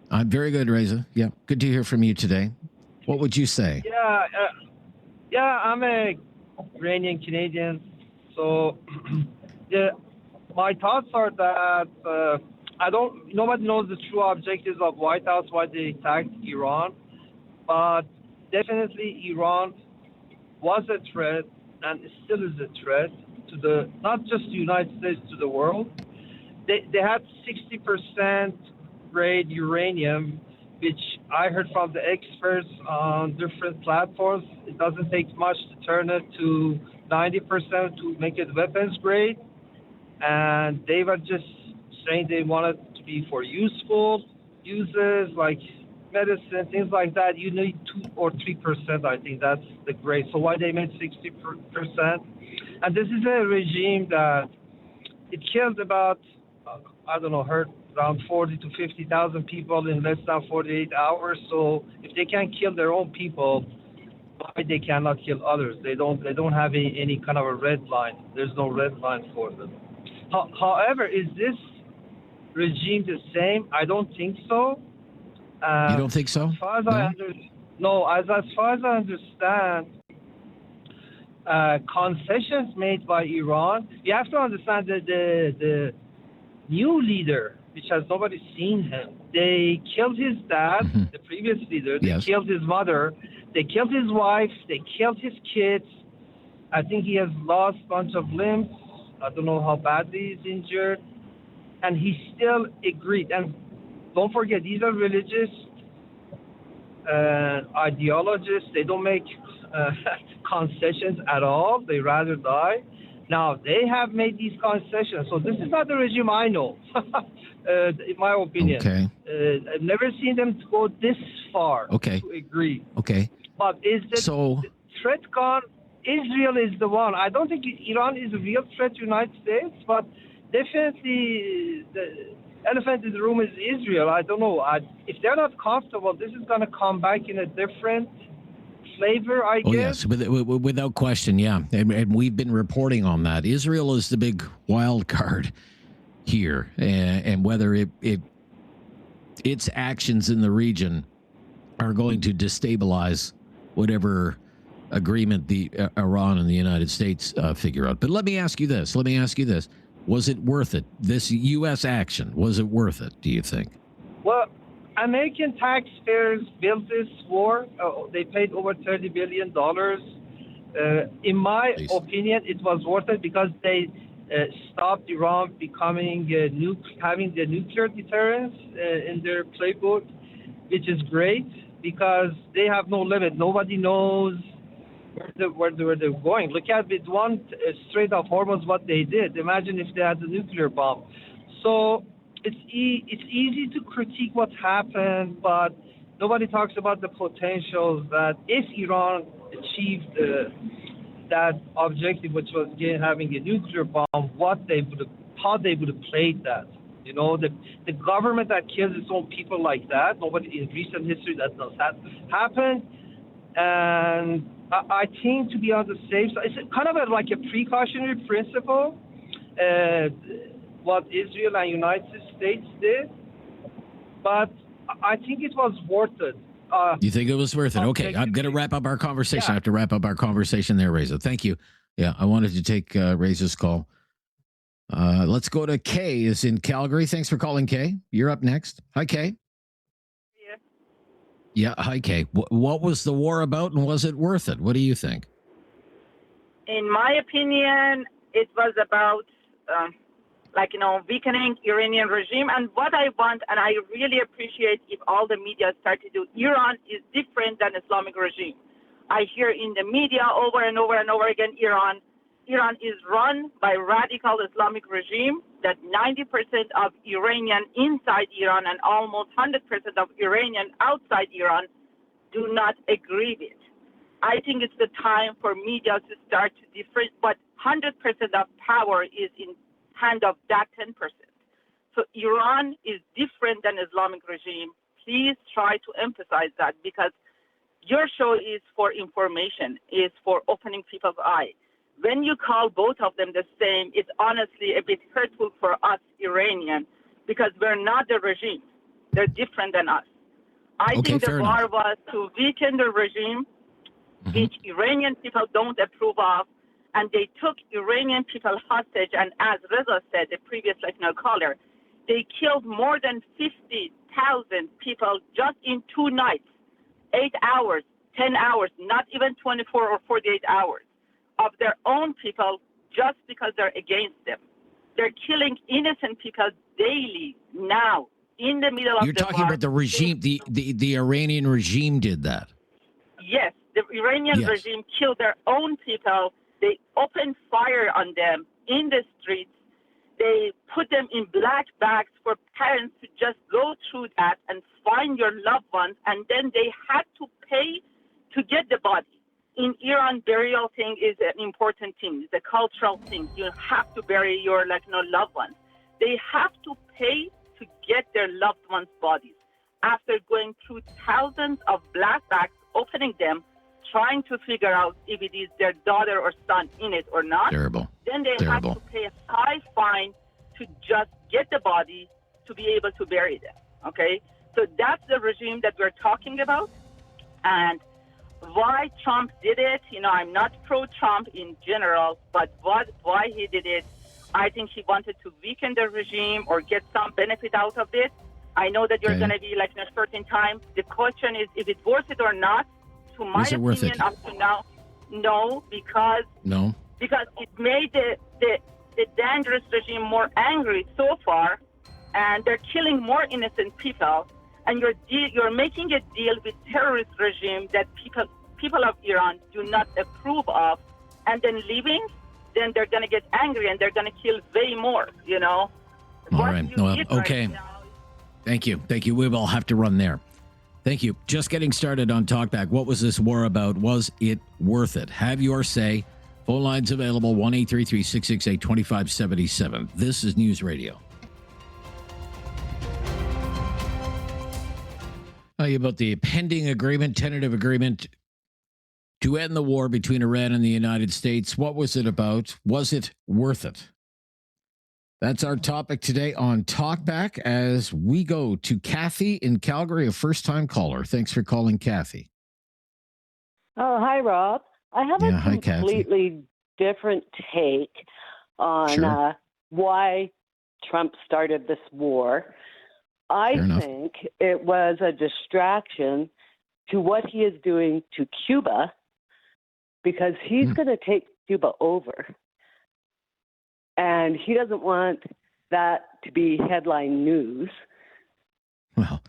I'm very good, Reza. Yeah, good to hear from you today. What would you say? I'm a Iranian Canadian. So, my thoughts are that nobody knows the true objectives of White House, why they attacked Iran, but definitely Iran was a threat and still is a threat to not just the United States, to the world. They had 60% grade uranium, which I heard from the experts on different platforms. It doesn't take much to turn it to 90% to make it weapons grade. And they were just saying they wanted to be for useful uses like medicine, things like that. You need 2 or 3%. I think that's the grade. So why they made 60%? And this is a regime that it killed about, hurt around 40 to 50,000 people in less than 48 hours. So if they can kill their own people, why they cannot kill others? They don't have any kind of a red line. There's no red line for them. However, is this regime the same? I don't think so. You don't think so? As far as I understand, concessions made by Iran. You have to understand that the new leader, which has nobody seen him, they killed his dad, the previous leader. They killed his mother. They killed his wife. They killed his kids. I think he has lost a bunch of limbs. I don't know how badly he's injured. And he still agreed. And don't forget, these are religious ideologists. They don't make concessions at all. They rather die. Now, they have made these concessions. So this is not the regime I know, in my opinion. Okay. I've never seen them go this far to agree. Okay. But is the threat gone? Israel is the one. I don't think Iran is a real threat to the United States, but definitely the elephant in the room is Israel. I don't know. If they're not comfortable, this is going to come back in a different flavor, I guess. Yes, without question, yeah. And we've been reporting on that. Israel is the big wild card here, and whether its actions in the region are going to destabilize whatever agreement the Iran and the United States figure out. But let me ask you this. Was it worth it? This U.S. action, was it worth it, do you think? Well, American taxpayers built this war. They paid over $30 billion. In my opinion, it was worth it because they stopped Iran becoming having the nuclear deterrence in their playbook, which is great because they have no limit. Nobody knows where they're going. Look at with one Strait of Hormuz what they did. Imagine if they had the nuclear bomb. So it's easy to critique what happened, but nobody talks about the potential that if Iran achieved that objective, which was having a nuclear bomb, how they would have played that. You know, the government that kills its own people like that, nobody in recent history that does that happen. And I think to be on the safe side, it's kind of like a precautionary principle, what Israel and United States did. But I think it was worth it. You think it was worth it? Okay, I'm going to wrap up our conversation. I have to wrap up our conversation there, Reza. Thank you. Yeah, I wanted to take Reza's call. Let's go to Kay is in Calgary. Thanks for calling, Kay. You're up next. Hi, Kay. Yeah, hi, Kay. What was the war about, and was it worth it? What do you think? In my opinion, it was about, weakening Iranian regime. And what I want, and I really appreciate if all the media start to do, Iran is different than Islamic regime. I hear in the media over and over and over again, Iran is run by radical Islamic regime that 90% of Iranian inside Iran and almost 100% of Iranian outside Iran do not agree with. I think it's the time for media to start to different, but 100% of power is in hand of that 10%. So Iran is different than Islamic regime. Please try to emphasize that because your show is for information, is for opening people's eyes. When you call both of them the same, it's honestly a bit hurtful for us Iranians because we're not the regime. They're different than us. I think the war was to weaken the regime, which Iranian people don't approve of, and they took Iranian people hostage. And as Reza said, the previous caller, they killed more than 50,000 people just in 2 nights, 8 hours, 10 hours, not even 24 or 48 hours. Of their own people just because they're against them. They're killing innocent people daily now in the middle of the war. You're talking about the regime, the Iranian regime did that. Yes, the Iranian regime killed their own people. They opened fire on them in the streets. They put them in black bags for parents to just go through that and find your loved ones, and then they had to pay to get the body. In Iran, burial thing is an important thing. It's a cultural thing. You have to bury your loved ones. They have to pay to get their loved ones' bodies. After going through thousands of black bags, opening them, trying to figure out if it is their daughter or son in it or not. Terrible. Then they have to pay a high fine to just get the body to be able to bury them. Okay? So that's the regime that we're talking about. And why Trump did it, I'm not pro-Trump in general, but why he did it, I think he wanted to weaken the regime or get some benefit out of it. I know that you're going to be in a certain time. The question is if it's worth it or not. To my opinion, up to now, no, because it made the dangerous regime more angry so far, and they're killing more innocent people. And you're making a deal with terrorist regime that people of Iran do not approve of, and then leaving, then they're going to get angry and they're going to kill way more, All right. Okay. Thank you. We will have to run there. Thank you. Just getting started on Talkback. What was this war about? Was it worth it? Have your say Phone lines available, 1-833-668-2577. This is News Radio. Tell you about the pending agreement, tentative agreement to end the war between Iran and the United States. What was it about? Was it worth it? That's our topic today on Talkback as we go to Kathy in Calgary, a first-time caller. Thanks for calling, Kathy. Oh, hi, Rob. I have a completely different take on why Trump started this war. I think it was a distraction to what he is doing to Cuba because he's going to take Cuba over. And he doesn't want that to be headline news. Well,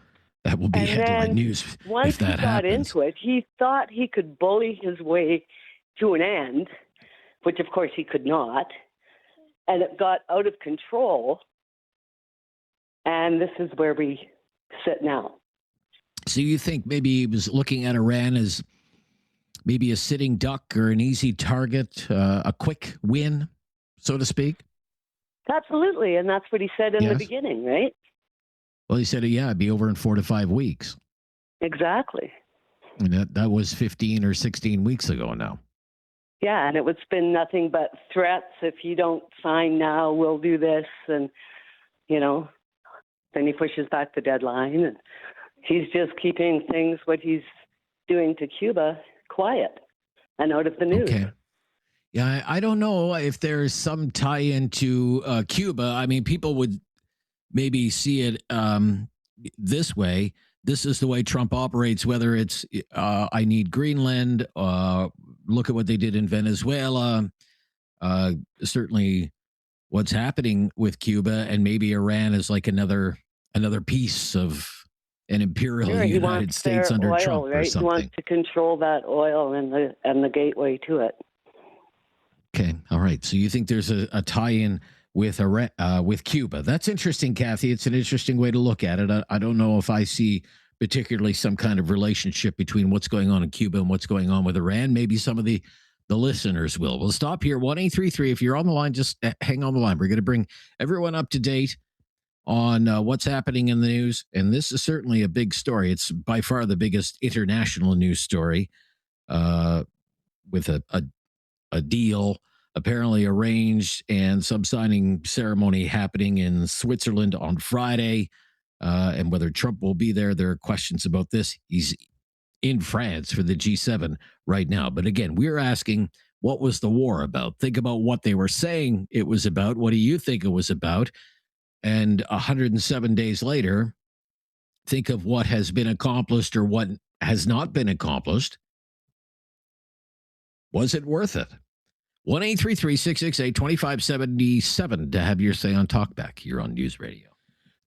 that will be headline news once if that he got happens. into it, he thought he could bully his way to an end, which of course he could not. And it got out of control. And this is where we sit now. So you think maybe he was looking at Iran as maybe a sitting duck or an easy target, a quick win, so to speak? Absolutely. And that's what he said in the beginning, right? Well, he said, it'd be over in 4 to 5 weeks. Exactly. And that was 15 or 16 weeks ago now. Yeah, and it would been nothing but threats. If you don't sign now, we'll do this. And, then he pushes back the deadline. And he's just keeping things, what he's doing to Cuba, quiet and out of the news. Okay. Yeah, I don't know if there's some tie-in to Cuba. I mean, people would maybe see it this way. This is the way Trump operates, whether it's I need Greenland, look at what they did in Venezuela, certainly what's happening with Cuba, and maybe Iran is like another piece of an imperial United States under oil, Trump or something. He wants to control that oil and the gateway to it. Okay, all right. So you think there's a tie-in with Iran, with Cuba? That's interesting, Kathy. It's an interesting way to look at it. I don't know if I see particularly some kind of relationship between what's going on in Cuba and what's going on with Iran. Maybe some of the listeners will. We'll stop here. 1-833. If you're on the line, just hang on the line. We're going to bring everyone up to date on what's happening in the news. And this is certainly a big story. It's by far the biggest international news story with a deal apparently arranged and some signing ceremony happening in Switzerland on Friday. And whether Trump will be there, there are questions about this. He's in France for the G7 right now. But again, we're asking, what was the war about? Think about what they were saying it was about. What do you think it was about? And 107 days later, think of what has been accomplished or what has not been accomplished. Was it worth it? 1-833-668-2577 to have your say on Talkback here on News Radio.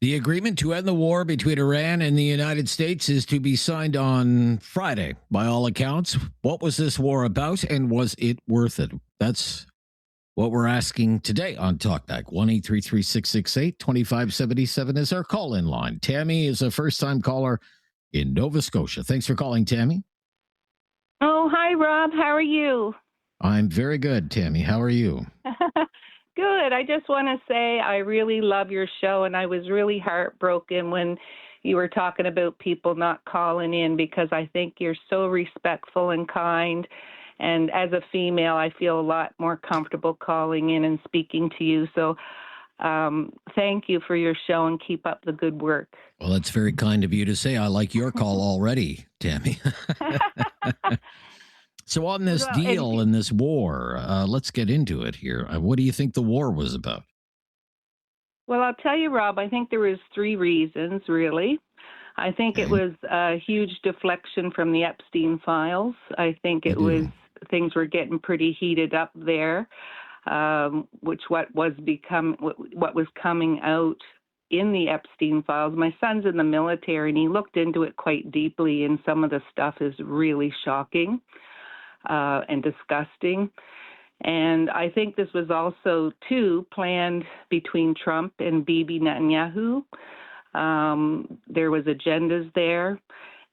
The agreement to end the war between Iran and the United States is to be signed on Friday, by all accounts. What was this war about, and was it worth it? That's what we're asking today on Talkback. 1-833-668-2577 is our call-in line. Tammy is a first-time caller in Nova Scotia. Thanks for calling, Tammy. Oh, hi, Rob. How are you? I'm very good, Tammy. How are you? Good. I just want to say I really love your show, and I was really heartbroken when you were talking about people not calling in because I think you're so respectful and kind. And as a female, I feel a lot more comfortable calling in and speaking to you. So thank you for your show and keep up the good work. Well, that's very kind of you to say. I like your call already, Tammy. So on this deal and this war, let's get into it here. What do you think the war was about? Well, I'll tell you, Rob, I think there was 3 reasons, really. I think it was a huge deflection from the Epstein files. I think it was things were getting pretty heated up there, what was coming out in the Epstein files. My son's in the military, and he looked into it quite deeply, and some of the stuff is really shocking and disgusting. And I think this was also, too, planned between Trump and Bibi Netanyahu. There was agendas there.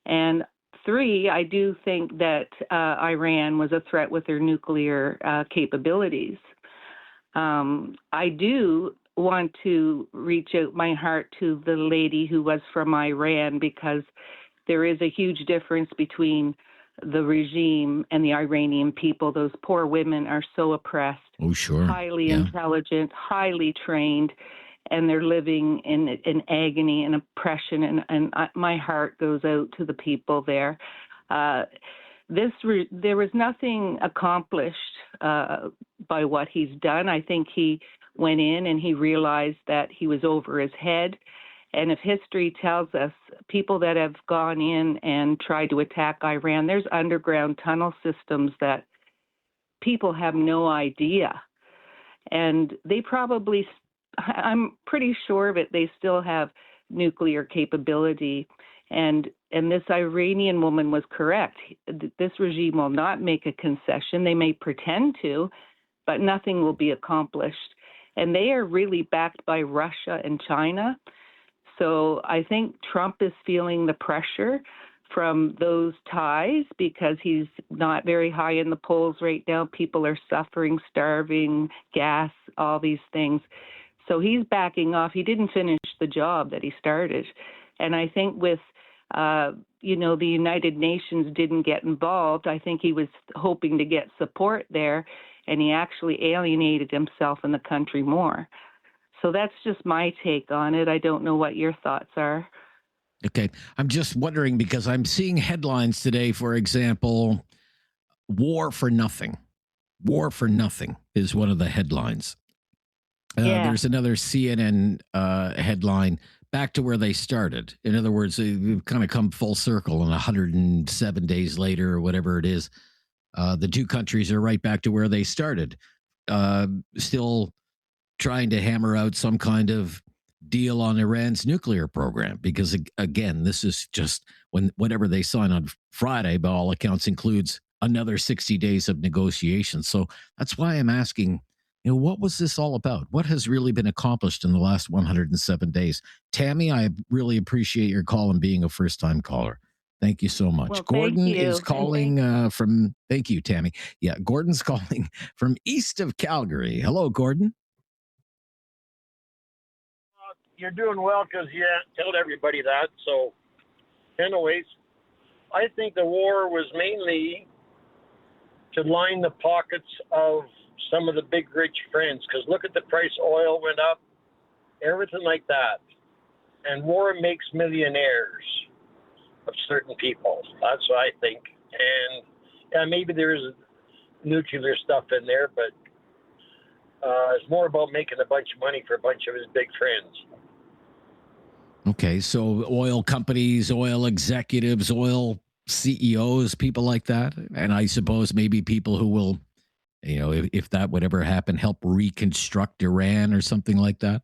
And 3, I do think that Iran was a threat with their nuclear capabilities. I do want to reach out my heart to the lady who was from Iran, because there is a huge difference between the regime and the Iranian people. Those poor women are so oppressed. Oh, sure. Highly intelligent, highly trained, and they're living in agony and oppression. And my heart goes out to the people there. There was nothing accomplished by what he's done. I think he went in and he realized that he was over his head. And if history tells us, people that have gone in and tried to attack Iran, there's underground tunnel systems that people have no idea. And they probably, I'm pretty sure of it, they still have nuclear capability. And this Iranian woman was correct. This regime will not make a concession. They may pretend to, but nothing will be accomplished. And they are really backed by Russia and China. So I think Trump is feeling the pressure from those ties because he's not very high in the polls right now. People are suffering, starving, gas, all these things. So he's backing off. He didn't finish the job that he started. And I think with, the United Nations didn't get involved. I think he was hoping to get support there, and he actually alienated himself and the country more. So that's just my take on it. I don't know what your thoughts are. Okay. I'm just wondering because I'm seeing headlines today, for example, war for nothing. War for nothing is one of the headlines. There's another CNN headline, back to where they started. In other words, they've kind of come full circle, and 107 days later or whatever it is, the two countries are right back to where they started. Still trying to hammer out some kind of deal on Iran's nuclear program, because again, this is just whatever they sign on Friday, by all accounts, includes another 60 days of negotiations. So that's why I'm asking, what was this all about? What has really been accomplished in the last 107 days? Tammy, I really appreciate your call and being a first-time caller. Thank you so much. Well, Gordon is calling from, thank you, Tammy. Yeah, Gordon's calling from east of Calgary. Hello, Gordon. You're doing well because you told everybody that. So, anyways, I think the war was mainly to line the pockets of some of the big rich friends, because look at the price oil went up, everything like that. And war makes millionaires of certain people. That's what I think. And maybe there's nuclear stuff in there, but it's more about making a bunch of money for a bunch of his big friends. Okay, so oil companies, oil executives, oil CEOs, people like that. And I suppose maybe people who will, if that would ever happen, help reconstruct Iran or something like that.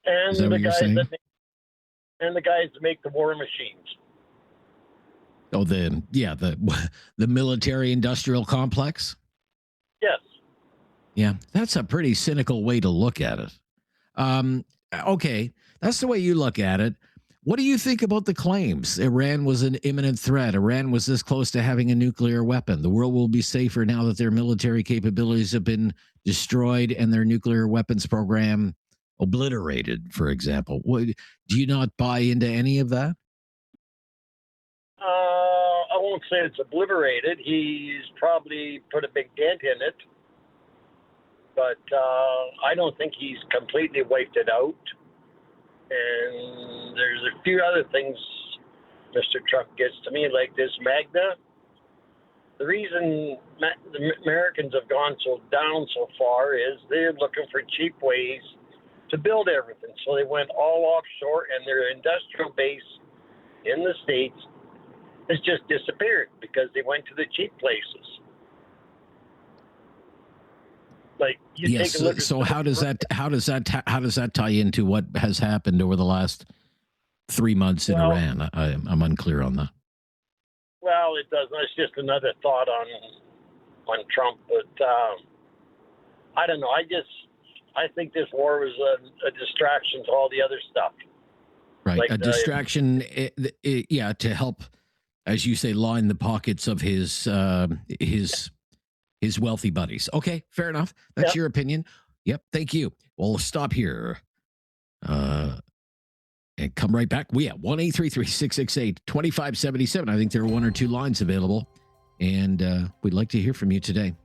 And is that what you're saying? The guys that make the war machines. Oh, the military industrial complex? Yes. Yeah, that's a pretty cynical way to look at it. Okay, that's the way you look at it. What do you think about the claims? Iran was an imminent threat. Iran was this close to having a nuclear weapon. The world will be safer now that their military capabilities have been destroyed and their nuclear weapons program obliterated, for example. Do you not buy into any of that? I won't say it's obliterated. He's probably put a big dent in it. But I don't think he's completely wiped it out. And there's a few other things Mr. Trump gets to me, like this Magna. The reason the Americans have gone down so far is they're looking for cheap ways to build everything. So they went all offshore, and their industrial base in the States has just disappeared because they went to the cheap places. Like yes. Take a look so how does that tie into what has happened over the last 3 months in Iran? I'm unclear on that. Well, it doesn't. It's just another thought on Trump, but I don't know. I think this war was a distraction to all the other stuff. Right, like a distraction. To help as you say, line the pockets of his wealthy buddies. Okay, fair enough. That's your opinion. Yep, thank you. We'll stop here. And come right back. We have 1-833-668-2577. I think there are one or two lines available, and we'd like to hear from you today.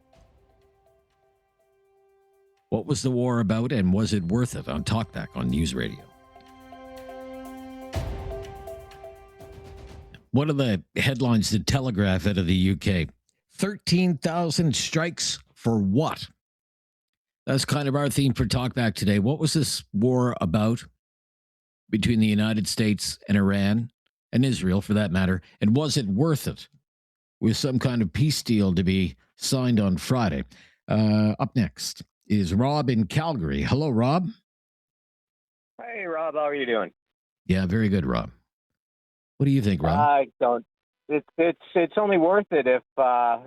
What was the war about, and was it worth it? On Talkback on News Radio. One of the headlines the Telegraph out of the UK: 13,000 strikes for what? That's kind of our theme for Talkback today. What was this war about between the United States and Iran, and Israel for that matter, and was it worth it, with some kind of peace deal to be signed on Friday? Up next is Rob in Calgary. Hello, Rob. Hey, Rob. How are you doing? Yeah, very good, Rob. What do you think, Rob? I don't. It's only worth it if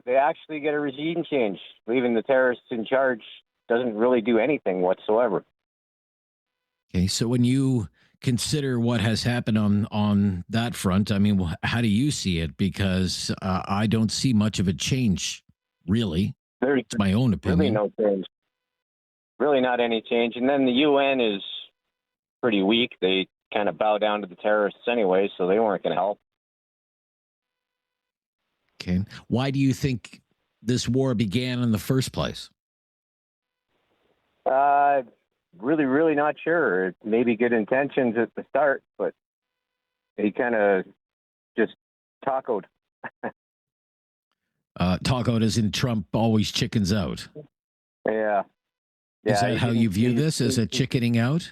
they actually get a regime change. Leaving the terrorists in charge doesn't really do anything whatsoever. Okay, so when you consider what has happened on that front, I mean, how do you see it? Because I don't see much of a change, really. It's my own opinion. Really no change. Really not any change. And then the UN is pretty weak. They kind of bow down to the terrorists anyway, so they weren't going to help. Okay. Why do you think this war began in the first place? Really not sure. Maybe good intentions at the start, but they kind of just tacoed. Tacoed as in Trump always chickens out. Yeah. Is that how you view this, as a chickening out?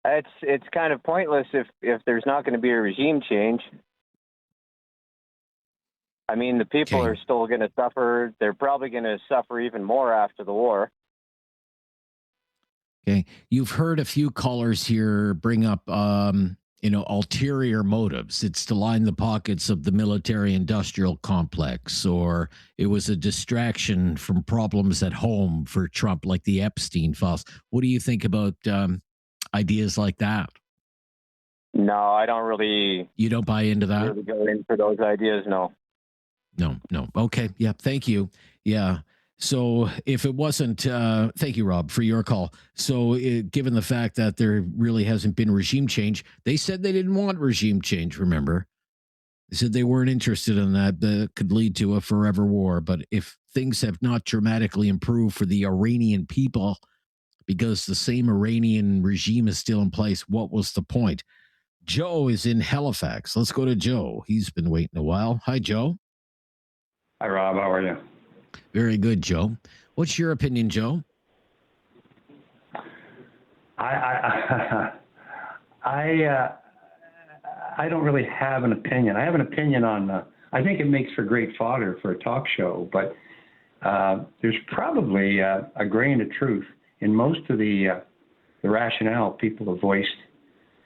It's kind of pointless if there's not going to be a regime change. I mean, the people are still going to suffer. They're probably going to suffer even more after the war. Okay. You've heard a few callers here bring up, ulterior motives. It's to line the pockets of the military-industrial complex, or it was a distraction from problems at home for Trump, like the Epstein files. What do you think about ideas like that? No, I don't really. You don't buy into that? Really go in for those ideas, no. No. Okay. Yeah. Thank you. Yeah. So if it wasn't, thank you, Rob, for your call. So given the fact that there really hasn't been regime change, they said they didn't want regime change, remember? They said they weren't interested in that could lead to a forever war. But if things have not dramatically improved for the Iranian people, because the same Iranian regime is still in place, what was the point? Joe is in Halifax. Let's go to Joe. He's been waiting a while. Hi, Joe. Hi, Rob. How are you? Very good, Joe. What's your opinion, Joe? I don't really have an opinion. I have an opinion on. I think it makes for great fodder for a talk show, but there's probably a grain of truth in most of the rationale people have voiced.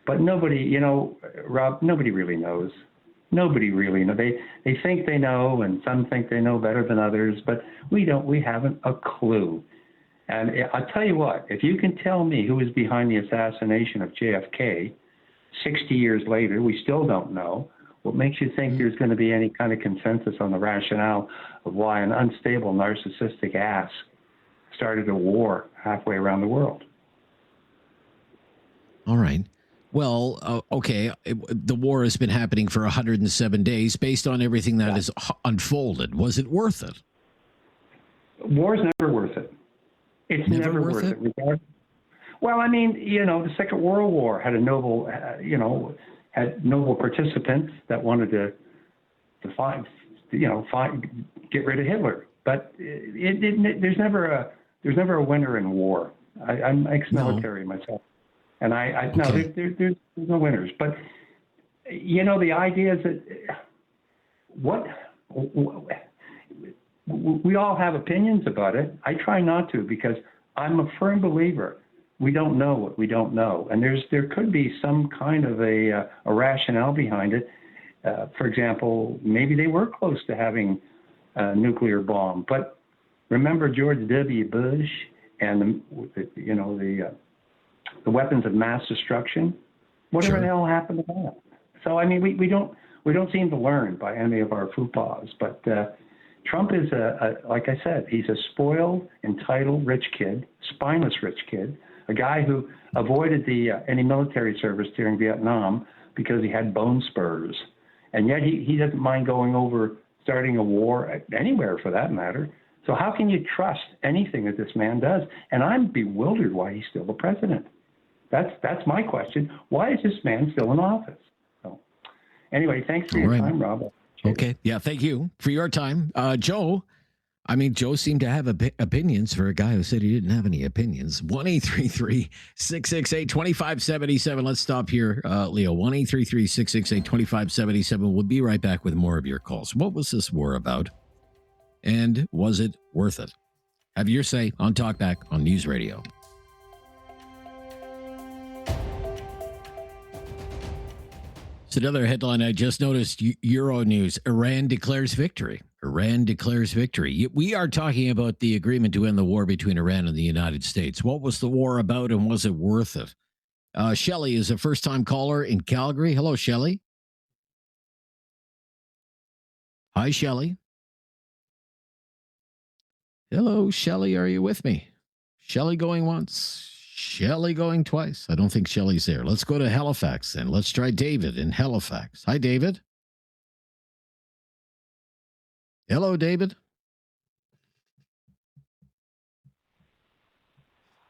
But nobody, Rob, nobody really knows. Nobody really knows. They think they know, and some think they know better than others, but we don't. We haven't a clue. And I'll tell you what, if you can tell me who was behind the assassination of JFK 60 years later, we still don't know. What makes you think there's going to be any kind of consensus on the rationale of why an unstable, narcissistic ass started a war halfway around the world? All right. Well, okay, the war has been happening for 107 days. Based on everything that has unfolded, was it worth it? War's never worth it. It's never worth it. Well, I mean, the Second World War had a noble, had noble participants that wanted to fight, get rid of Hitler. But there's never a winner in war. I'm ex-military myself. And there's no winners. But, the idea is that we all have opinions about it. I try not to, because I'm a firm believer we don't know what we don't know. And there could be some kind of a rationale behind it. For example, maybe they were close to having a nuclear bomb. But remember George W. Bush and the weapons of mass destruction? Whatever the hell happened to that? So I mean, we don't seem to learn by any of our faux pas. But Trump is like I said, he's a spoiled, entitled, rich kid, spineless rich kid, a guy who avoided any military service during Vietnam because he had bone spurs, and yet he doesn't mind going over starting a war anywhere for that matter. So how can you trust anything that this man does? And I'm bewildered why he's still the president. That's my question. Why is this man still in office? So anyway, thanks for your time, Rob. Okay. Yeah, thank you for your time. Joe seemed to have opinions for a guy who said he didn't have any opinions. 1-833-668-2577. Let's stop here, Leo. 1-833-668-2577. We'll be right back with more of your calls. What was this war about? And was it worth it? Have your say on Talkback on News Radio. So another headline I just noticed, Euro News, Iran declares victory. Iran declares victory. We are talking about the agreement to end the war between Iran and the United States. What was the war about, and was it worth it? Shelley is a first-time caller in Calgary. Hello, Shelley. Hi, Shelley. Hello, Shelley. Are you with me? Shelley going once. Shelley going twice. I don't think Shelley's there. Let's go to Halifax then. Let's try David in Halifax. Hi, David. Hello, David.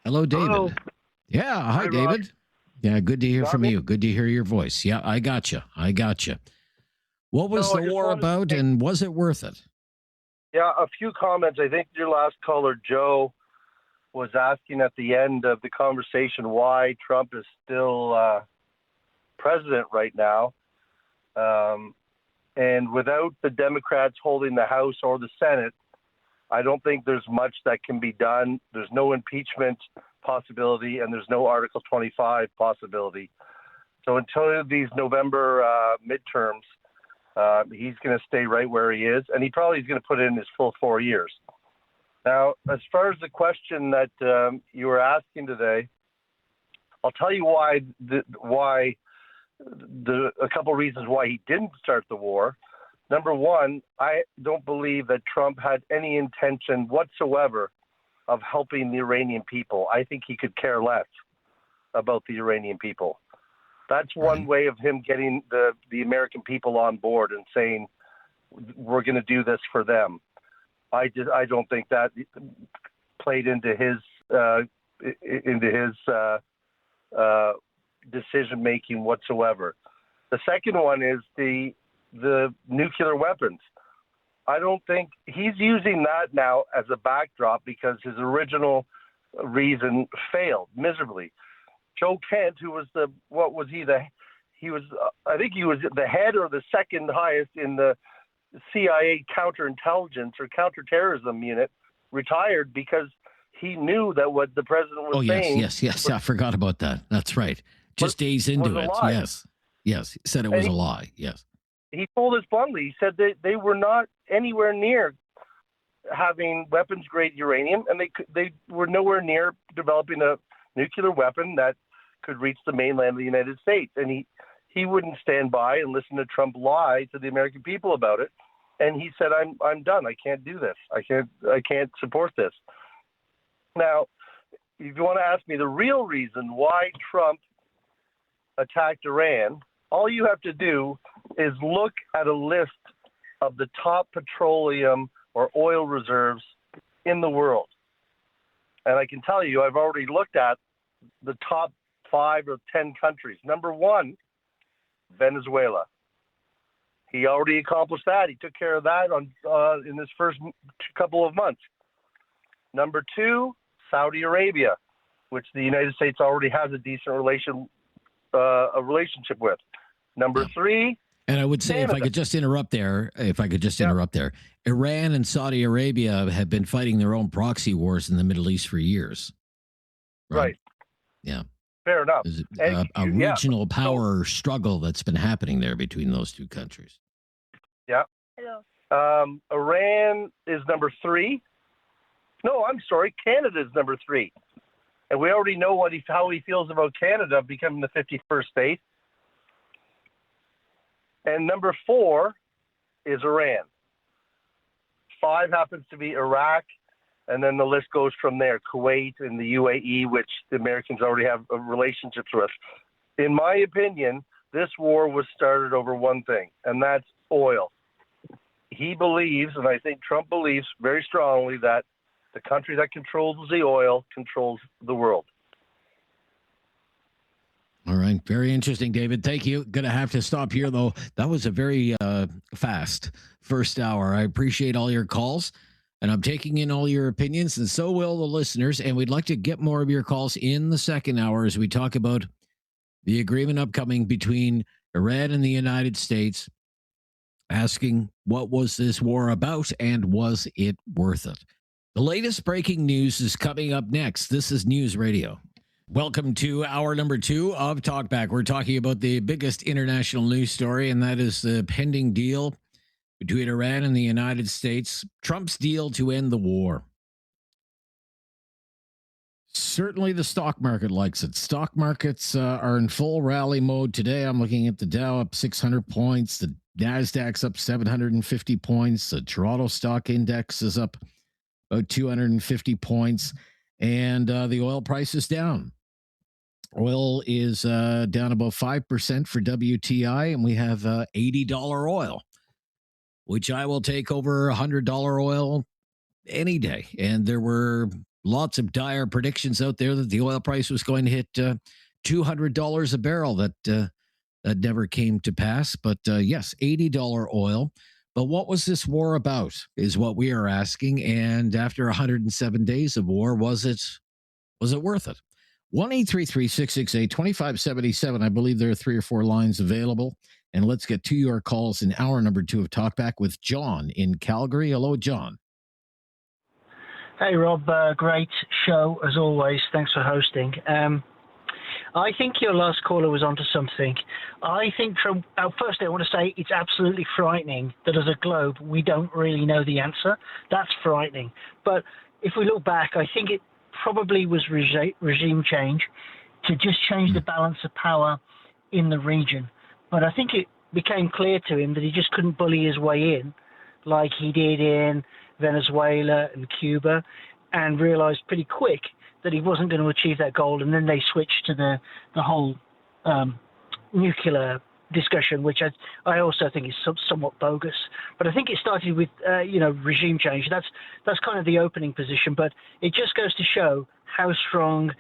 Hello, David. Hello. Yeah. Hi, David. Rob. Yeah. Good to hear from you. Good to hear your voice. Yeah, I got you. What was the war about, and was it worth it? Yeah, a few comments. I think your last caller, Joe, was asking at the end of the conversation why Trump is still president right now. And without the Democrats holding the House or the Senate, I don't think there's much that can be done. There's no impeachment possibility, and there's no Article 25 possibility. So until these November midterms, he's going to stay right where he is, and he probably is going to put in his full 4 years. Now, as far as the question that you were asking today, I'll tell you a couple reasons why he didn't start the war. Number one, I don't believe that Trump had any intention whatsoever of helping the Iranian people. I think he could care less about the Iranian people. That's one way of him getting the American people on board and saying, we're going to do this for them. I don't think that played into his decision making whatsoever. The second one is the nuclear weapons. I don't think he's using that now as a backdrop because his original reason failed miserably. Joe Kent, who was I think he was the head or the second highest in the CIA counterintelligence or counterterrorism unit, retired because he knew that what the president was saying. Yes. I forgot about that. That's right. Just days into it. Yes. He said it was a lie. Yes. He told us bluntly. He said they were not anywhere near having weapons-grade uranium, and they were nowhere near developing a nuclear weapon that could reach the mainland of the United States. And he wouldn't stand by and listen to Trump lie to the American people about it. And he said, I'm done. I can't do this. I can't support this. Now, if you want to ask me the real reason why Trump attacked Iran, all you have to do is look at a list of the top petroleum or oil reserves in the world. And I can tell you, I've already looked at the top 5 or 10 countries. Number 1, Venezuela. He already accomplished that. He took care of that in his first couple of months. Number 2, Saudi Arabia, which the United States already has a decent relationship with. Number 3. And I would say, Canada. if I could just interrupt there, Iran and Saudi Arabia have been fighting their own proxy wars in the Middle East for years. Right. Yeah. Fair enough. There's a regional power struggle that's been happening there between those two countries. Yeah. Hello. Iran is number 3. No, I'm sorry. Canada is number 3. And we already know how he feels about Canada becoming the 51st state. And number 4 is Iran. 5 happens to be Iraq, and then the list goes from there. Kuwait and the UAE, which the Americans already have relationships with. In my opinion, this war was started over one thing, and that's oil. He believes, and I think Trump believes very strongly, that the country that controls the oil controls the world. All right. Very interesting, David. Thank you. Going to have to stop here, though. That was a very fast first hour. I appreciate all your calls, and I'm taking in all your opinions, and so will the listeners. And we'd like to get more of your calls in the second hour as we talk about the agreement upcoming between Iran and the United States, asking what was this war about and was it worth it? The latest breaking news is coming up next. This is News Radio. Welcome to hour number 2 of Talkback. We're talking about the biggest international news story, and that is the pending deal between Iran and the United States, Trump's deal to end the war. Certainly the stock market likes it. Stock markets are in full rally mode today. I'm looking at the Dow up 600 points. The NASDAQ's up 750 points. The Toronto Stock Index is up about 250 points. And the oil price is down. Oil is down about 5% for WTI, and we have $80 oil, which I will take over $100 oil any day. And there were lots of dire predictions out there that the oil price was going to hit $200 a barrel. That never came to pass. But yes, $80 oil. But what was this war about is what we are asking. And after 107 days of war, was it worth it? 1-833-668-2577. I believe there are 3 or 4 lines available. And let's get to your calls in hour number 2 of Talkback with John in Calgary. Hello, John. Hey, Rob. Great show, as always. Thanks for hosting. I think your last caller was onto something. I think firstly, I want to say it's absolutely frightening that as a globe, we don't really know the answer. That's frightening. But if we look back, I think it probably was regime change to just change the balance of power in the region. But I think it became clear to him that he just couldn't bully his way in like he did in Venezuela and Cuba, and realized pretty quick that he wasn't going to achieve that goal. And then they switched to the whole nuclear discussion, which I also think is somewhat bogus. But I think it started with regime change. That's kind of the opening position. But it just goes to show how strong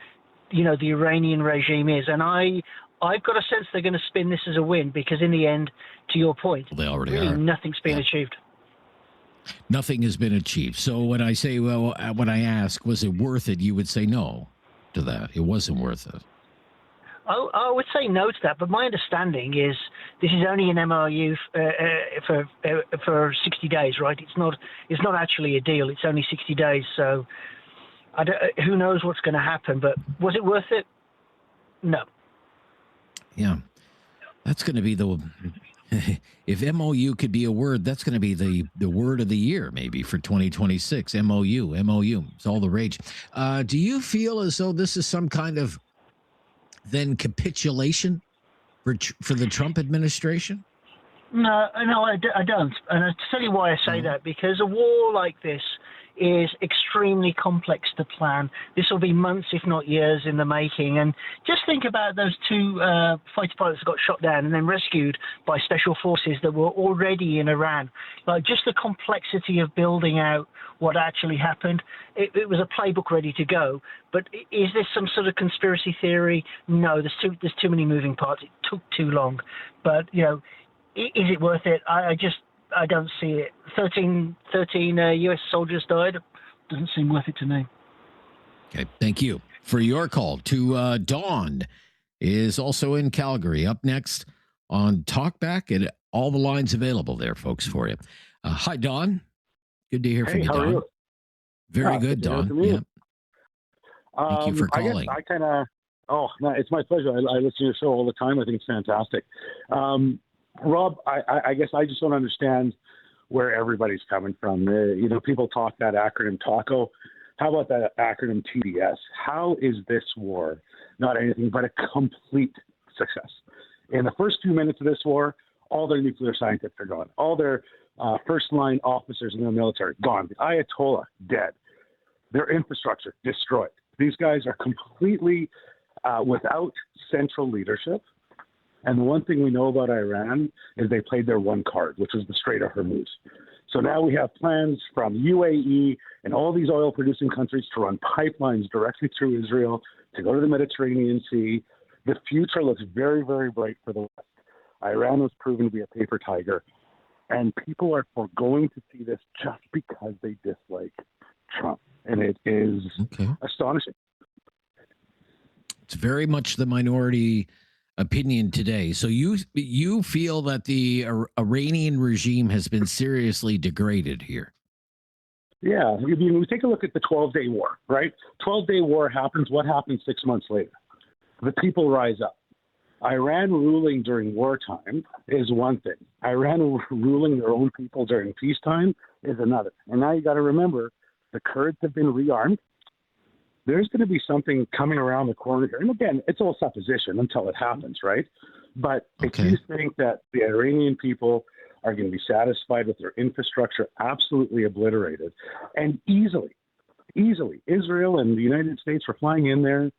the Iranian regime is. And I've got a sense they're going to spin this as a win, because in the end, to your point, they already really are. Nothing's been achieved. Nothing has been achieved. So when I say, when I ask, was it worth it? You would say no to that. It wasn't worth it. I would say no to that, but my understanding is this is only an MOU for 60 days, right? It's not actually a deal. It's only 60 days, so who knows what's going to happen? But was it worth it? No. Yeah, that's going to be the. If MOU could be a word, that's going to be the word of the year, maybe for 2026. MOU. It's all the rage. Do you feel as though this is some kind of then capitulation for the Trump administration? No, I don't. And I'll tell you why I say that, because a war like this is extremely complex to plan. This will be months, if not years, in the making. And just think about those 2 fighter pilots that got shot down and then rescued by special forces that were already in Iran. Like, just the complexity of building out what actually happened. It was a playbook ready to go. But is this some sort of conspiracy theory? No, there's too many moving parts. It took too long. But, is it worth it? I don't see it. 13 U.S. soldiers died. Doesn't seem worth it to me. Okay, thank you for your call. To Dawn is also in Calgary. Up next on Talkback, and all the lines available there, folks, for you. Hi, Dawn. Good to hear from you, how Dawn. are you? Very good, Dawn. Yeah. Thank you for calling. I guess it's my pleasure. I listen to your show all the time. I think it's fantastic. Rob, I guess I just don't understand where everybody's coming from. People talk that acronym TACO. How about that acronym TDS? How is this war not anything but a complete success? In the first 2 minutes of this war, All their nuclear scientists are gone. All their first-line officers in the military, gone. The Ayatollah, dead. Their infrastructure, destroyed. These guys are completely without central leadership. And the one thing we know about Iran is they played their one card, which was the Strait of Hormuz. So now we have plans from UAE and all these oil-producing countries to run pipelines directly through Israel to go to the Mediterranean Sea. The future looks very, very bright for the West. Iran was proven to be a paper tiger, and people are foregoing to see this just because they dislike Trump, and it is astonishing. It's very much the minority opinion today. So you feel that the Iranian regime has been seriously degraded here? Yeah, I mean, we take a look at the 12-day war, right? 12-day war happens. What happens 6 months later? The people rise up. Iran ruling during wartime is one thing. Iran ruling their own people during peacetime is another. And now you got to remember, the Kurds have been rearmed. There's going to be something coming around the corner here. And again, it's all supposition until it happens, right? But if you think that the Iranian people are going to be satisfied with their infrastructure absolutely obliterated, and easily, Israel and the United States were flying in there,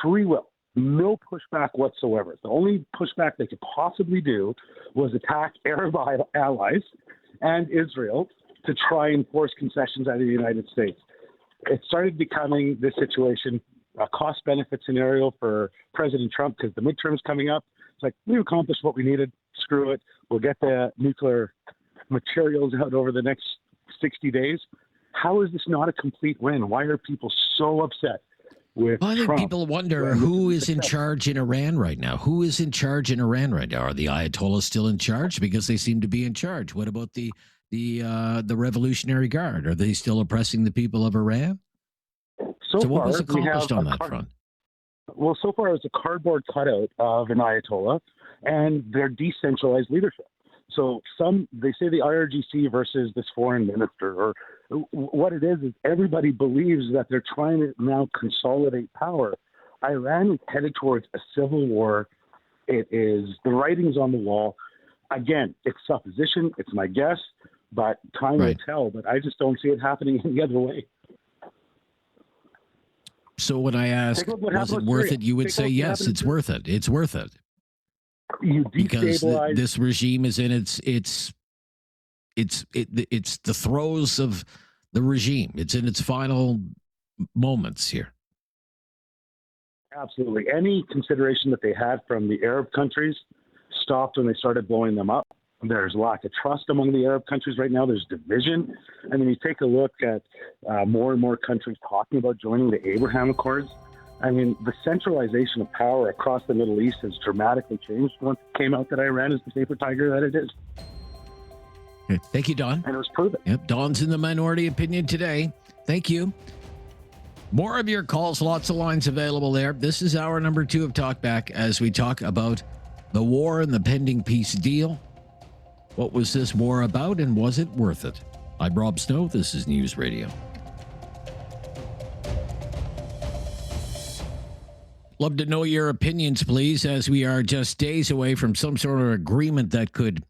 free will, no pushback whatsoever. The only pushback they could possibly do was attack Arab allies and Israel to try and force concessions out of the United States. It started becoming this situation, a cost-benefit scenario for President Trump because the midterm's coming up. It's like, we've accomplished what we needed. Screw it. We'll get the nuclear materials out over the next 60 days. How is this not a complete win? Why are people so upset with I think Trump? people wonder who is in charge in Iran right now. Who is in charge in Iran right now? Are the Ayatollahs still in charge? Because they seem to be in charge. What about the Revolutionary Guard? Are they still oppressing the people of Iran? So what was accomplished on that front? Well, so far it's a cardboard cutout of an Ayatollah and their decentralized leadership. So they say the IRGC versus this foreign minister, or what it is everybody believes that they're trying to now consolidate power. Iran is headed towards a civil war. It is, the writing's on the wall. Again, it's supposition, it's my guess, but time will tell. But I just don't see it happening any other way. So when I ask, was it worth it? You would say, yes, it's worth it. It's worth it. Because this regime is in it's the throes of the regime. It's in its final moments here. Absolutely. Any consideration that they had from the Arab countries stopped when they started blowing them up. There's lack of trust among the Arab countries right now. There's division. I mean, you take a look at more and more countries talking about joining the Abraham Accords. I mean, the centralization of power across the Middle East has dramatically changed once it came out that Iran is the paper tiger that it is. Thank you, Don. And it was proven. Yep, Don's in the minority opinion today. Thank you. More of your calls, lots of lines available there. This is hour number 2 of Talkback as we talk about the war and the pending peace deal. What was this war about, and was it worth it? I'm Rob Snow. This is News Radio. Love to know your opinions, please, as we are just days away from some sort of agreement that could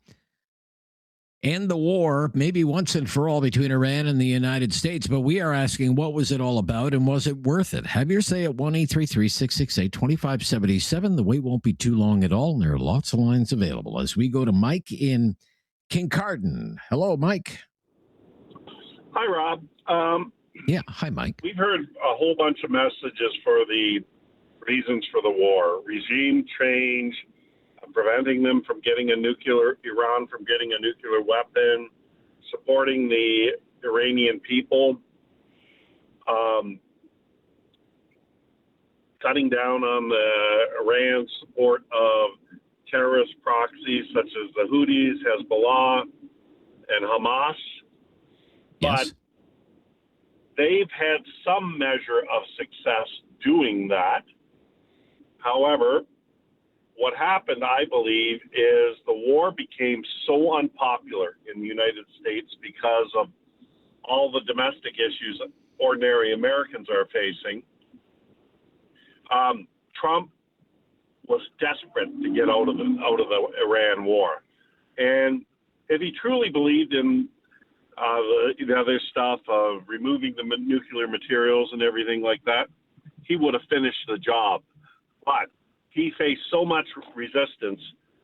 end the war, maybe once and for all, between Iran and the United States. But we are asking, what was it all about, and was it worth it? Have your say at 1-833-668-2577. The wait won't be too long at all, and there are lots of lines available as we go to Mike in Kincardine. Hello, Mike. Hi, Rob. Yeah, hi, Mike. We've heard a whole bunch of messages for the reasons for the war. Regime change, preventing them from getting Iran from getting a nuclear weapon, supporting the Iranian people, cutting down on Iran's support of terrorist proxies such as the Houthis, Hezbollah, and Hamas. Yes. But they've had some measure of success doing that. However, what happened, I believe, is the war became so unpopular in the United States because of all the domestic issues that ordinary Americans are facing. Trump was desperate to get out of the Iran war. And if he truly believed in the other stuff of removing the nuclear materials and everything like that, he would have finished the job. But he faced so much resistance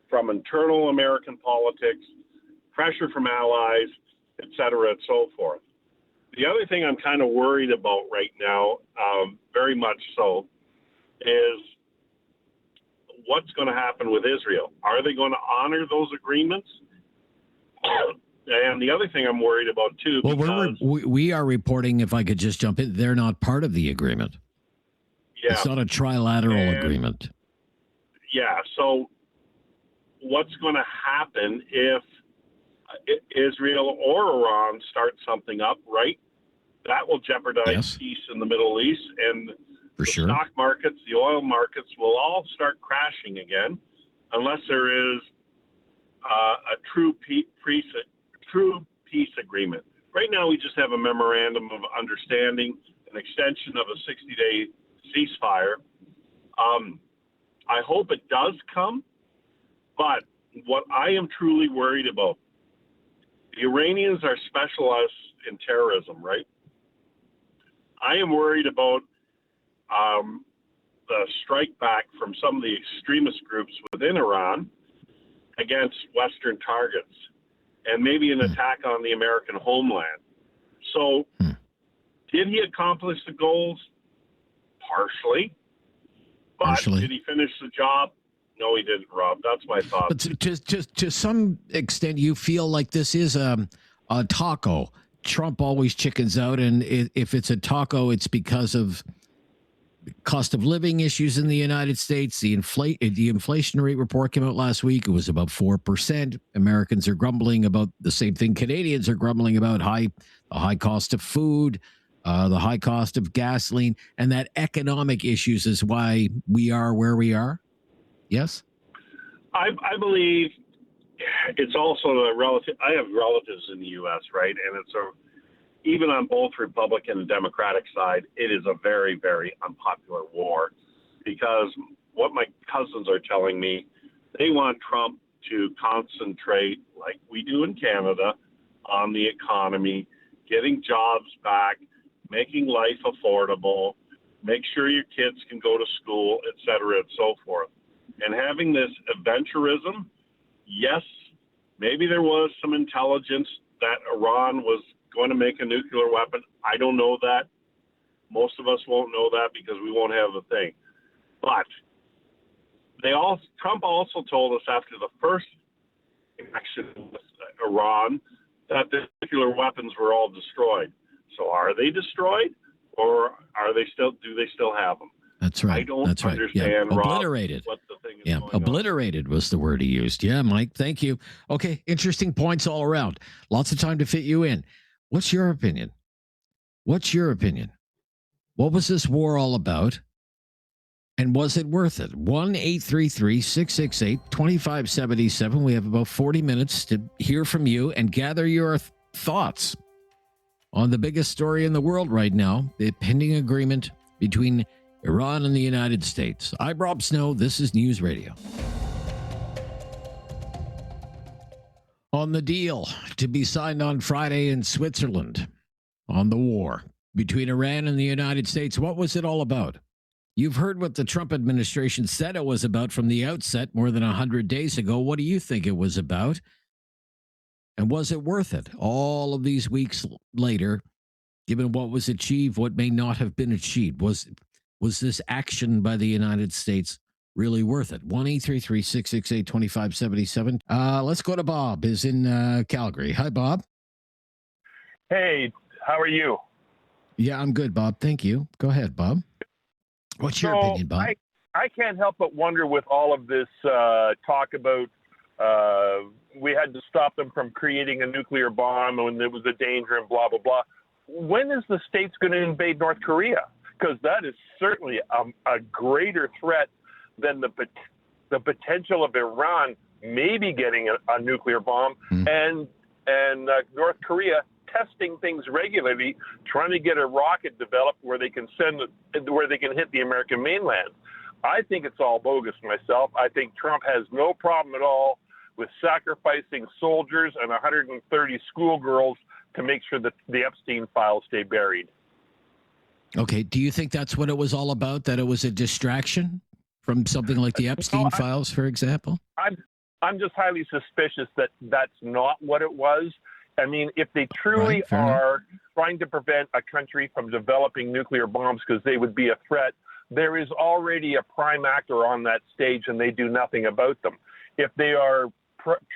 from internal American politics, pressure from allies, et cetera, and so forth. The other thing I'm kind of worried about right now, very much so, is what's going to happen with Israel. Are they going to honor those agreements? And the other thing I'm worried about, too, well, we are reporting, if I could just jump in, they're not part of the agreement. Yeah. It's not a trilateral agreement. Yeah, so what's going to happen if Israel or Iran start something up, right? That will jeopardize peace in the Middle East, and the stock markets, the oil markets will all start crashing again unless there is a true peace agreement. Right now, we just have a memorandum of understanding, an extension of a 60-day ceasefire. I hope it does come, but what I am truly worried about, the Iranians are specialists in terrorism, right? I am worried about the strike back from some of the extremist groups within Iran against Western targets, and maybe an attack on the American homeland. So, did he accomplish the goals? Partially. But did he finish the job? No, he didn't, Rob. That's my thought. But to some extent, you feel like this is a taco. Trump always chickens out, and if it's a taco, it's because of cost of living issues in the United States. The inflation rate report came out last week. It was about 4%. Americans are grumbling about the same thing Canadians are grumbling about, the high cost of food, the high cost of gasoline, and that economic issues is why we are where we are. Yes? I believe it's also a relative. I have relatives in the U.S., right? And it's even on both Republican and Democratic side, it is a very, very unpopular war, because what my cousins are telling me, they want Trump to concentrate, like we do in Canada, on the economy, getting jobs back, making life affordable, make sure your kids can go to school, et cetera, and so forth. And having this adventurism, yes, maybe there was some intelligence that Iran was going to make a nuclear weapon. I don't know that. Most of us won't know that because we won't have the thing. But Trump also told us after the first election with Iran that the nuclear weapons were all destroyed. So are they destroyed, or do they still have them? That's right. I don't understand, Yeah. Rob, Obliterated. what the thing is Yeah, going obliterated was the word he used. Yeah, Mike, thank you. Okay, interesting points all around. Lots of time to fit you in. What's your opinion? What was this war all about? And was it worth it? 1-833-668-2577. We have about 40 minutes to hear from you and gather your thoughts on the biggest story in the world right now, the pending agreement between Iran and the United States. I'm Rob Snow. This is News Radio. On the deal to be signed on Friday in Switzerland on the war between Iran and the United States, what was it all about? You've heard what the Trump administration said it was about from the outset more than 100 days ago. What do you think it was about? And was it worth it all of these weeks later, given what was achieved, what may not have been achieved? Was this action by the United States really worth it? 1-833-668-2577. Let's go to Bob, is in Calgary. Hi, Bob. Hey, how are you? Yeah, I'm good, Bob. Thank you. Go ahead, Bob. What's your opinion, Bob? I can't help but wonder with all of this talk about we had to stop them from creating a nuclear bomb when there was a danger and blah, blah, blah. When is the States going to invade North Korea? Because that is certainly a greater threat than the potential of Iran maybe getting a nuclear bomb and North Korea testing things regularly, trying to get a rocket developed where they can hit the American mainland. I think it's all bogus myself. I think Trump has no problem at all with sacrificing soldiers and 130 schoolgirls to make sure that the Epstein files stay buried. Okay. Do you think that's what it was all about? That it was a distraction from something like the Epstein files, for example? I'm just highly suspicious that that's not what it was. I mean, if they truly are trying to prevent a country from developing nuclear bombs because they would be a threat, there is already a prime actor on that stage and they do nothing about them. If they are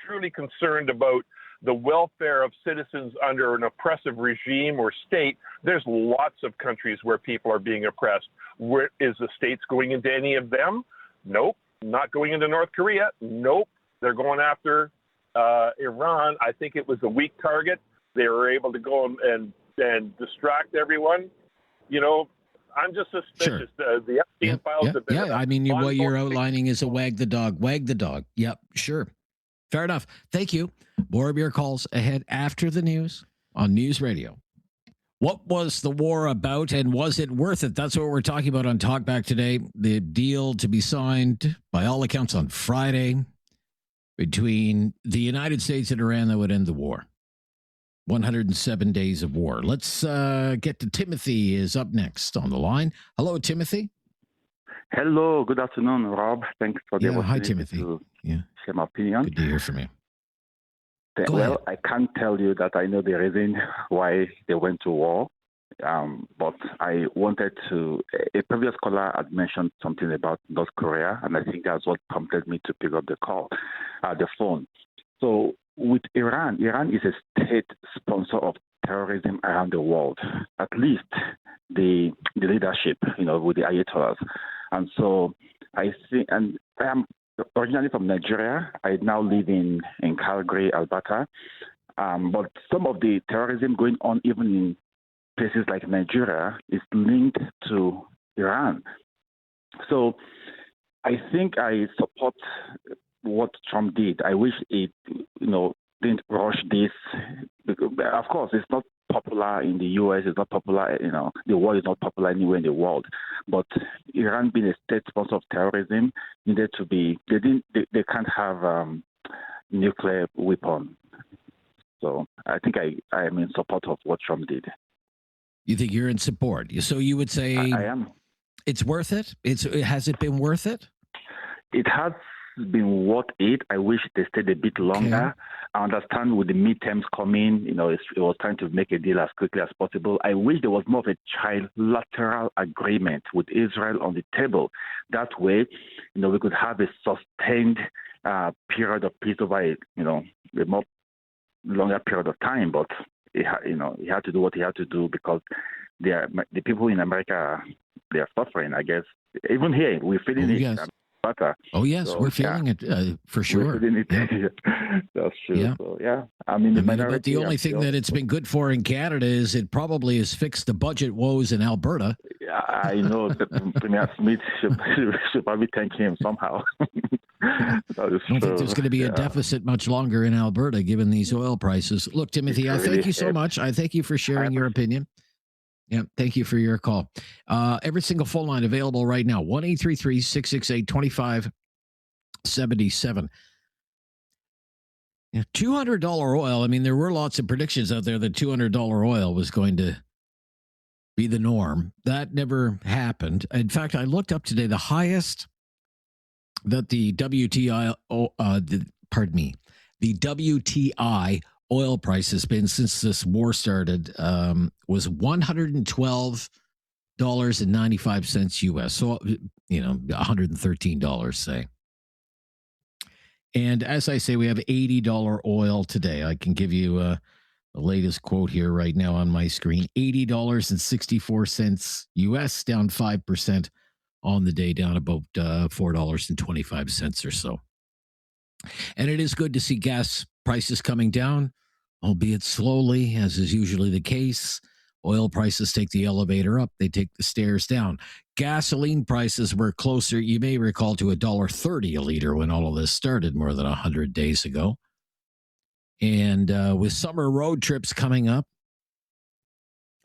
truly concerned about the welfare of citizens under an oppressive regime or state, there's lots of countries where people are being oppressed. Where is the states going into any of them? Nope. Not going into North Korea? Nope. They're going after Iran. I think it was a weak target. They were able to go and distract everyone. You know, I'm just suspicious. Sure. The Epstein files have been... I mean, what you're outlining is a wag the dog. Yep, sure. Fair enough. Thank you. More of your calls ahead after the news on News Radio. What was the war about, and was it worth it? That's what we're talking about on Talkback today. The deal to be signed, by all accounts, on Friday between the United States and Iran that would end the war. 107 days of war. Let's get to Timothy is up next on the line. Hello, Timothy. Hello. Good afternoon, Rob. Thanks for the opportunity. Hi, Timothy. To share my opinion. Good to hear from you. Well, I can't tell you that I know the reason why they went to war, but I wanted to. A previous caller had mentioned something about North Korea, and I think that's what prompted me to pick up the phone. So with Iran is a state sponsor of terrorism around the world, at least the leadership, with the Ayatollahs. And so I think, and I am originally from Nigeria. I now live in Calgary, Alberta. But some of the terrorism going on even in places like Nigeria is linked to Iran. So I think I support what Trump did. I wish it, didn't rush this. Because, of course, it's not popular in the U.S. It's not popular, the war is not popular anywhere in the world. But Iran being a state sponsor of terrorism needed to be. They can't have nuclear weapon. So I think I am in support of what Trump did. You think you're in support? So you would say I am. It's worth it. Has it been worth it? It has been worth it. I wish they stayed a bit longer. Okay. I understand with the midterms coming, it was trying to make a deal as quickly as possible. I wish there was more of a trilateral agreement with Israel on the table. That way, we could have a sustained period of peace over a more longer period of time. But he had to do what he had to do because the people in America, they are suffering. I guess even here we're feeling it. Yes. Oh yes, so, we're feeling it for sure. We're feeling it. Yeah. That's true. Yeah. So, I mean, but the only thing that it's been good for in Canada is it probably has fixed the budget woes in Alberta. Yeah, I know that Premier Smith should probably thank him somehow. I don't think there's going to be a deficit much longer in Alberta given these oil prices. Look, Timothy, I thank you so much. I thank you for sharing your opinion. Yeah, thank you for your call. Every single phone line available right now, 1-833-668-2577. $200 oil. I mean, there were lots of predictions out there that $200 oil was going to be the norm. That never happened. In fact, I looked up today the highest that the WTI oil price has been since this war started was $112.95 US. So, $113, say. And as I say, we have $80 oil today. I can give you the latest quote here right now on my screen. $80.64 US, down 5% on the day, down about $4.25 or so. And it is good to see gas prices coming down, albeit slowly, as is usually the case. Oil prices take the elevator up. They take the stairs down. Gasoline prices were closer, you may recall, to $1.30 a liter when all of this started more than 100 days ago. And with summer road trips coming up,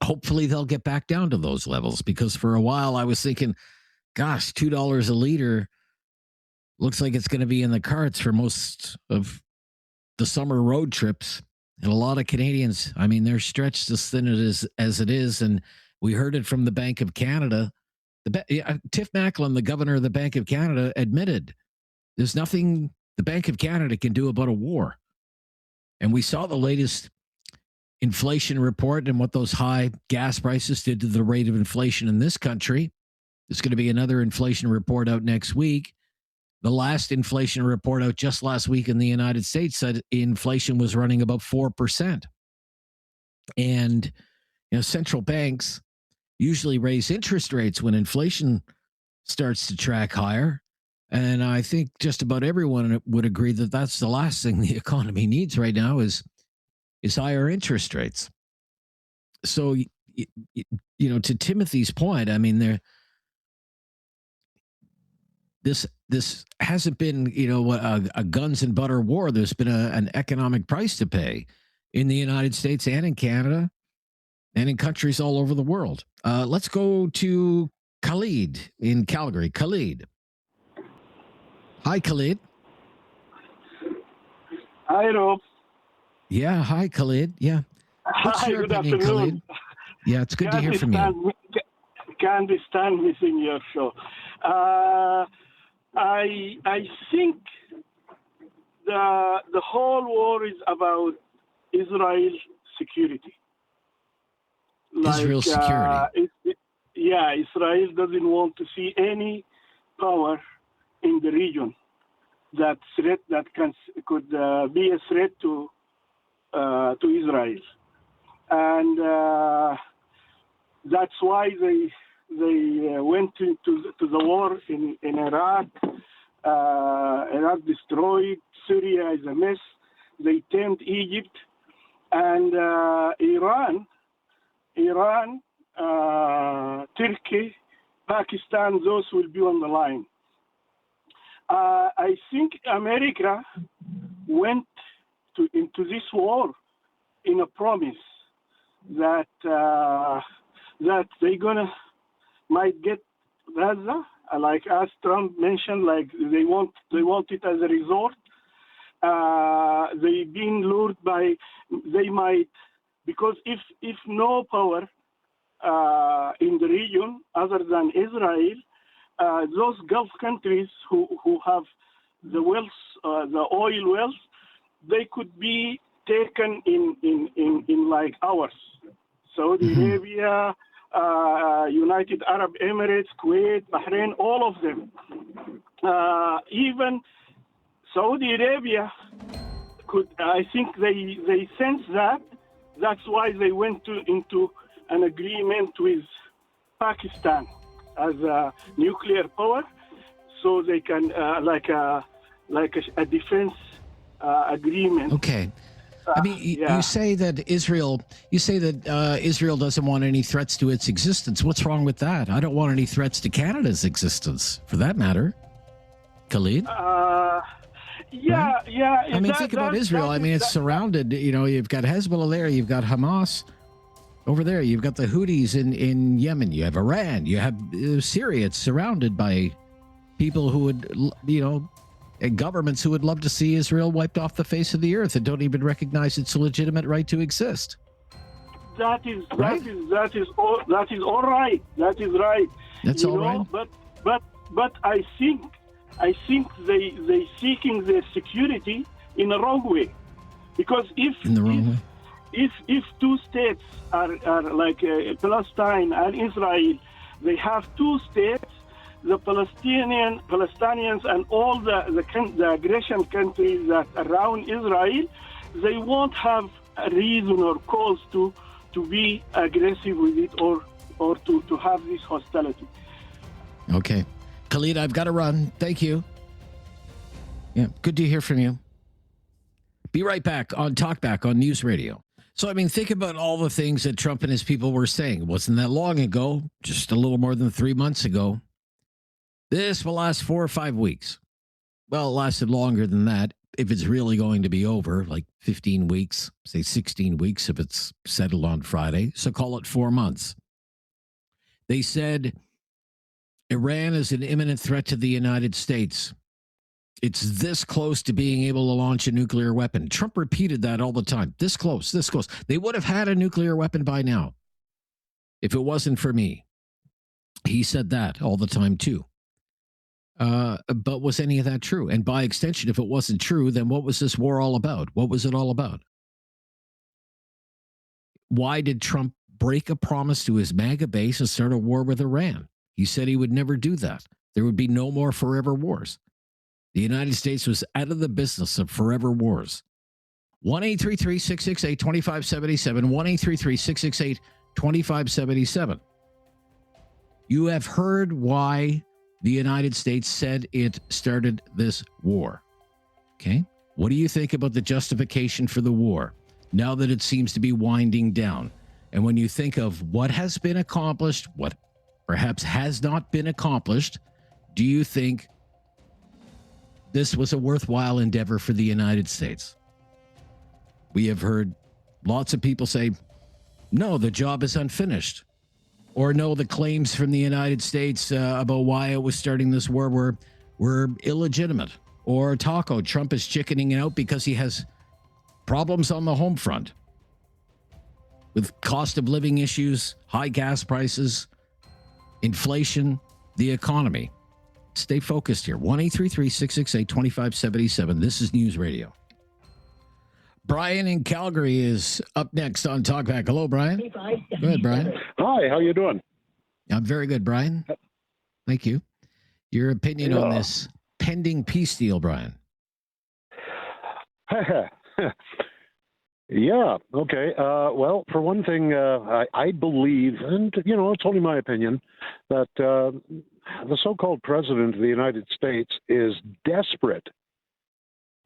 hopefully they'll get back down to those levels, because for a while I was thinking, gosh, $2 a liter looks like it's going to be in the cards for most of the summer road trips. And a lot of Canadians, I mean, they're stretched as thin as it is. And we heard it from the Bank of Canada. Tiff Macklem, the governor of the Bank of Canada, admitted there's nothing the Bank of Canada can do about a war. And we saw the latest inflation report and what those high gas prices did to the rate of inflation in this country. There's going to be another inflation report out next week. The last inflation report out just last week in the United States said inflation was running about 4%. And central banks usually raise interest rates when inflation starts to track higher. And I think just about everyone would agree that that's the last thing the economy needs right now is higher interest rates. So, to Timothy's point, I mean, this hasn't been, a guns and butter war. There's been an economic price to pay in the United States and in Canada and in countries all over the world. Let's go to Khalid in Calgary. Khalid. Hi, Khalid. Hi, Rob. Yeah, hi, Khalid. Yeah. What's your good opinion, afternoon. Khalid? Yeah, it's good to hear from you. Can't stand missing your show. I think the whole war is about Israel's security. Israel's security. Israel doesn't want to see any power in the region that could be a threat to Israel, and that's why they went to the war in Iraq. Iraq destroyed. Syria is a mess. They tamed Egypt, and Iran, Turkey, Pakistan. Those will be on the line. I think America went into this war in a promise that they might get Gaza, like as Trump mentioned, like they want it as a resort. They've been lured by because if no power in the region other than Israel, those Gulf countries who have the wealth, the oil wealth, they could be taken in like ours. Saudi Arabia, United Arab Emirates, Kuwait, Bahrain, all of them. Even Saudi Arabia could. I think they sense that. That's why they went into an agreement with Pakistan as a nuclear power, so they can like a defense agreement. Okay. I mean, you say that Israel doesn't want any threats to its existence. What's wrong with that? I don't want any threats to Canada's existence, for that matter. Khalid? Right? I mean, think about Israel. I mean, it's surrounded. You've got Hezbollah there. You've got Hamas over there. You've got the Houthis in Yemen. You have Iran. You have Syria. It's surrounded by people who would, and governments who would love to see Israel wiped off the face of the earth and don't even recognize its legitimate right to exist. That is all right. That is right. That's all right. But I think they seeking their security in a wrong way, because if two states are like Palestine and Israel, they have two states. The Palestinians and all the aggression countries that around Israel, they won't have a reason or cause to be aggressive with it or to have this hostility. Okay. Khalid, I've got to run. Thank you. Yeah, good to hear from you. Be right back on Talkback on News Radio. So, I mean, think about all the things that Trump and his people were saying. It wasn't that long ago, just a little more than 3 months ago. This will last 4 or 5 weeks. Well, it lasted longer than that. If it's really going to be over, like 15 weeks, say 16 weeks if it's settled on Friday. So call it 4 months. They said Iran is an imminent threat to the United States. It's this close to being able to launch a nuclear weapon. Trump repeated that all the time. This close, this close. They would have had a nuclear weapon by now if it wasn't for me. He said that all the time, too. But was any of that true? And by extension, if it wasn't true, then what was this war all about? What was it all about? Why did Trump break a promise to his MAGA base and start a war with Iran? He said he would never do that. There would be no more forever wars. The United States was out of the business of forever wars. 1-833-668-2577. 1-833-668-2577. You have heard why the United States said it started this war. Okay? What do you think about the justification for the war now that it seems to be winding down? And when you think of what has been accomplished, what perhaps has not been accomplished, do you think this was a worthwhile endeavor for the United States? We have heard lots of people say, no, the job is unfinished. Or no, the claims from the United States about why it was starting this war were illegitimate. Or Trump is chickening out because he has problems on the home front with cost of living issues, high gas prices, inflation, the economy. Stay focused here. 1-833-668-2577. This is News Radio. Brian in Calgary is up next on Talkback. Hello, Brian. Go ahead, Brian. Hi, how you doing? I'm very good, Brian. Thank you. Your opinion on this pending peace deal, Brian? Yeah, okay. Well, for one thing, I believe, and, it's only my opinion, that the so-called president of the United States is desperate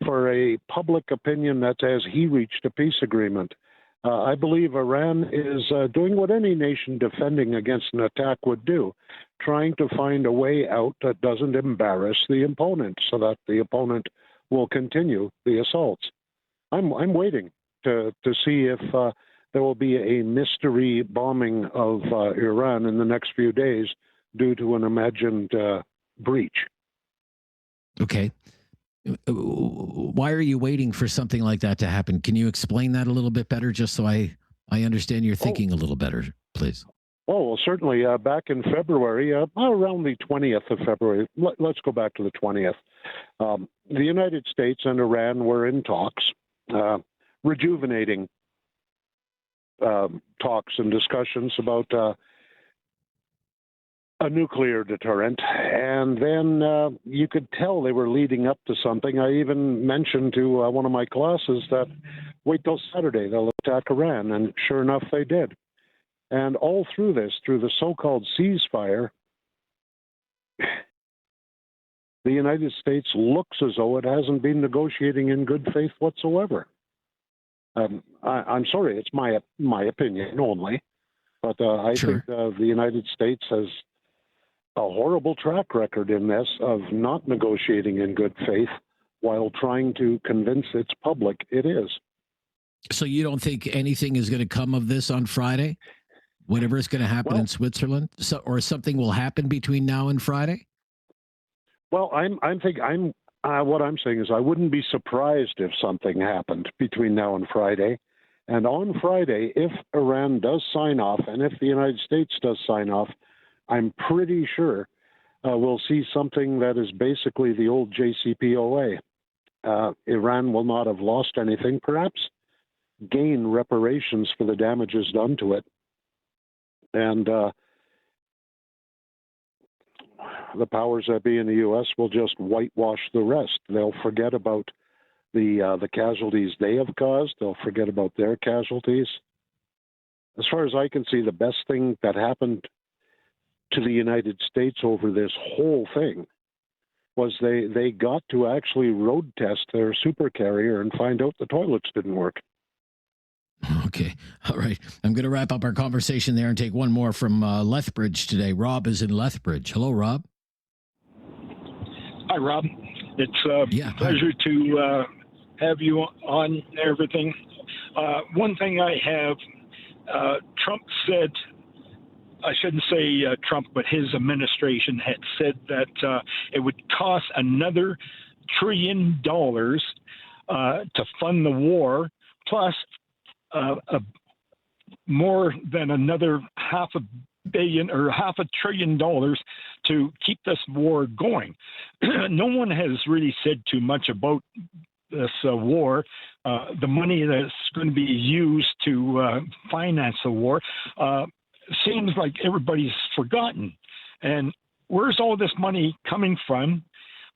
for a public opinion that says he reached a peace agreement. I believe Iran is doing what any nation defending against an attack would do, trying to find a way out that doesn't embarrass the opponent so that the opponent will continue the assaults. I'm waiting to see if there will be a mystery bombing of Iran in the next few days due to an imagined breach. Okay. Why are you waiting for something like that to happen? Can you explain that a little bit better, just so I understand your thinking a little better, please? Oh, well, certainly. Back in February, around the 20th of February, let's go back to the 20th. The United States and Iran were in talks, rejuvenating talks and discussions about a nuclear deterrent. And then you could tell they were leading up to something. I even mentioned to one of my classes that wait till Saturday, they'll attack Iran. And sure enough, they did. And all through this, through the so-called ceasefire, the United States looks as though it hasn't been negotiating in good faith whatsoever. I'm sorry, it's my opinion only, but I think the United States has a horrible track record in this of not negotiating in good faith while trying to convince its public it is. So you don't think anything is going to come of this on Friday? Whatever is going to happen in Switzerland, or something will happen between now and Friday? Well, what I'm saying is I wouldn't be surprised if something happened between now and Friday. And on Friday, if Iran does sign off, and if the United States does sign off, I'm pretty sure we'll see something that is basically the old JCPOA. Iran will not have lost anything, perhaps gain reparations for the damages done to it. And the powers that be in the U.S. will just whitewash the rest. They'll forget about the casualties they have caused. They'll forget about their casualties. As far as I can see, the best thing that happened to the United States over this whole thing was they got to actually road test their supercarrier and find out the toilets didn't work. Okay. All right. I'm going to wrap up our conversation there and take one more from Lethbridge today. Rob is in Lethbridge. Hello, Rob. Hi, Rob. It's a pleasure to have you on everything. One thing I have, Trump said I shouldn't say Trump, but his administration had said that it would cost another $1 trillion to fund the war, plus more than another $500 million or $500 billion to keep this war going. No one has really said too much about this war, the money that's going to be used to finance the war. Seems like everybody's forgotten. And where's all this money coming from?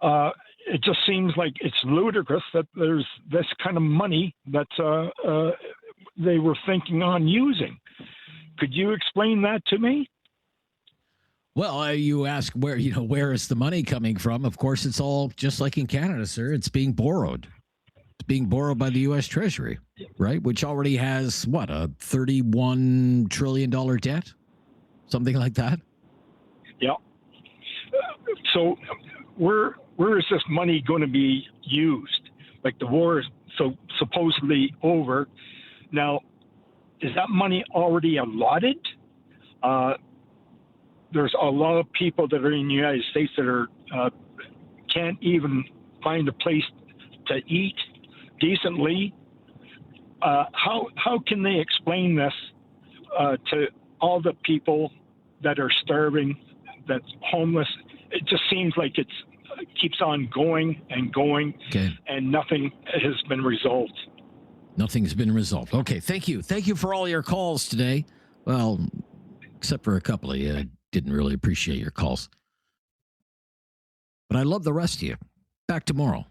It just seems like it's ludicrous that there's this kind of money that they were thinking on using. Could you explain that to me? Well, you ask where is the money coming from? Of course, it's all just like in Canada, sir. It's being borrowed. It's being borrowed by the U.S. Treasury, right? Which already has, what, a $31 trillion debt? Something like that? Yeah. So where is this money going to be used? Like the war is so supposedly over. Now, is that money already allotted? There's a lot of people that are in the United States that are can't even find a place to eat decently. How can they explain this to all the people that are starving, that's homeless? It just seems like it keeps on going and going, and nothing has been resolved. Nothing's been resolved. Okay, thank you. Thank you for all your calls today. Well, except for a couple of you. I didn't really appreciate your calls. But I love the rest of you. Back tomorrow.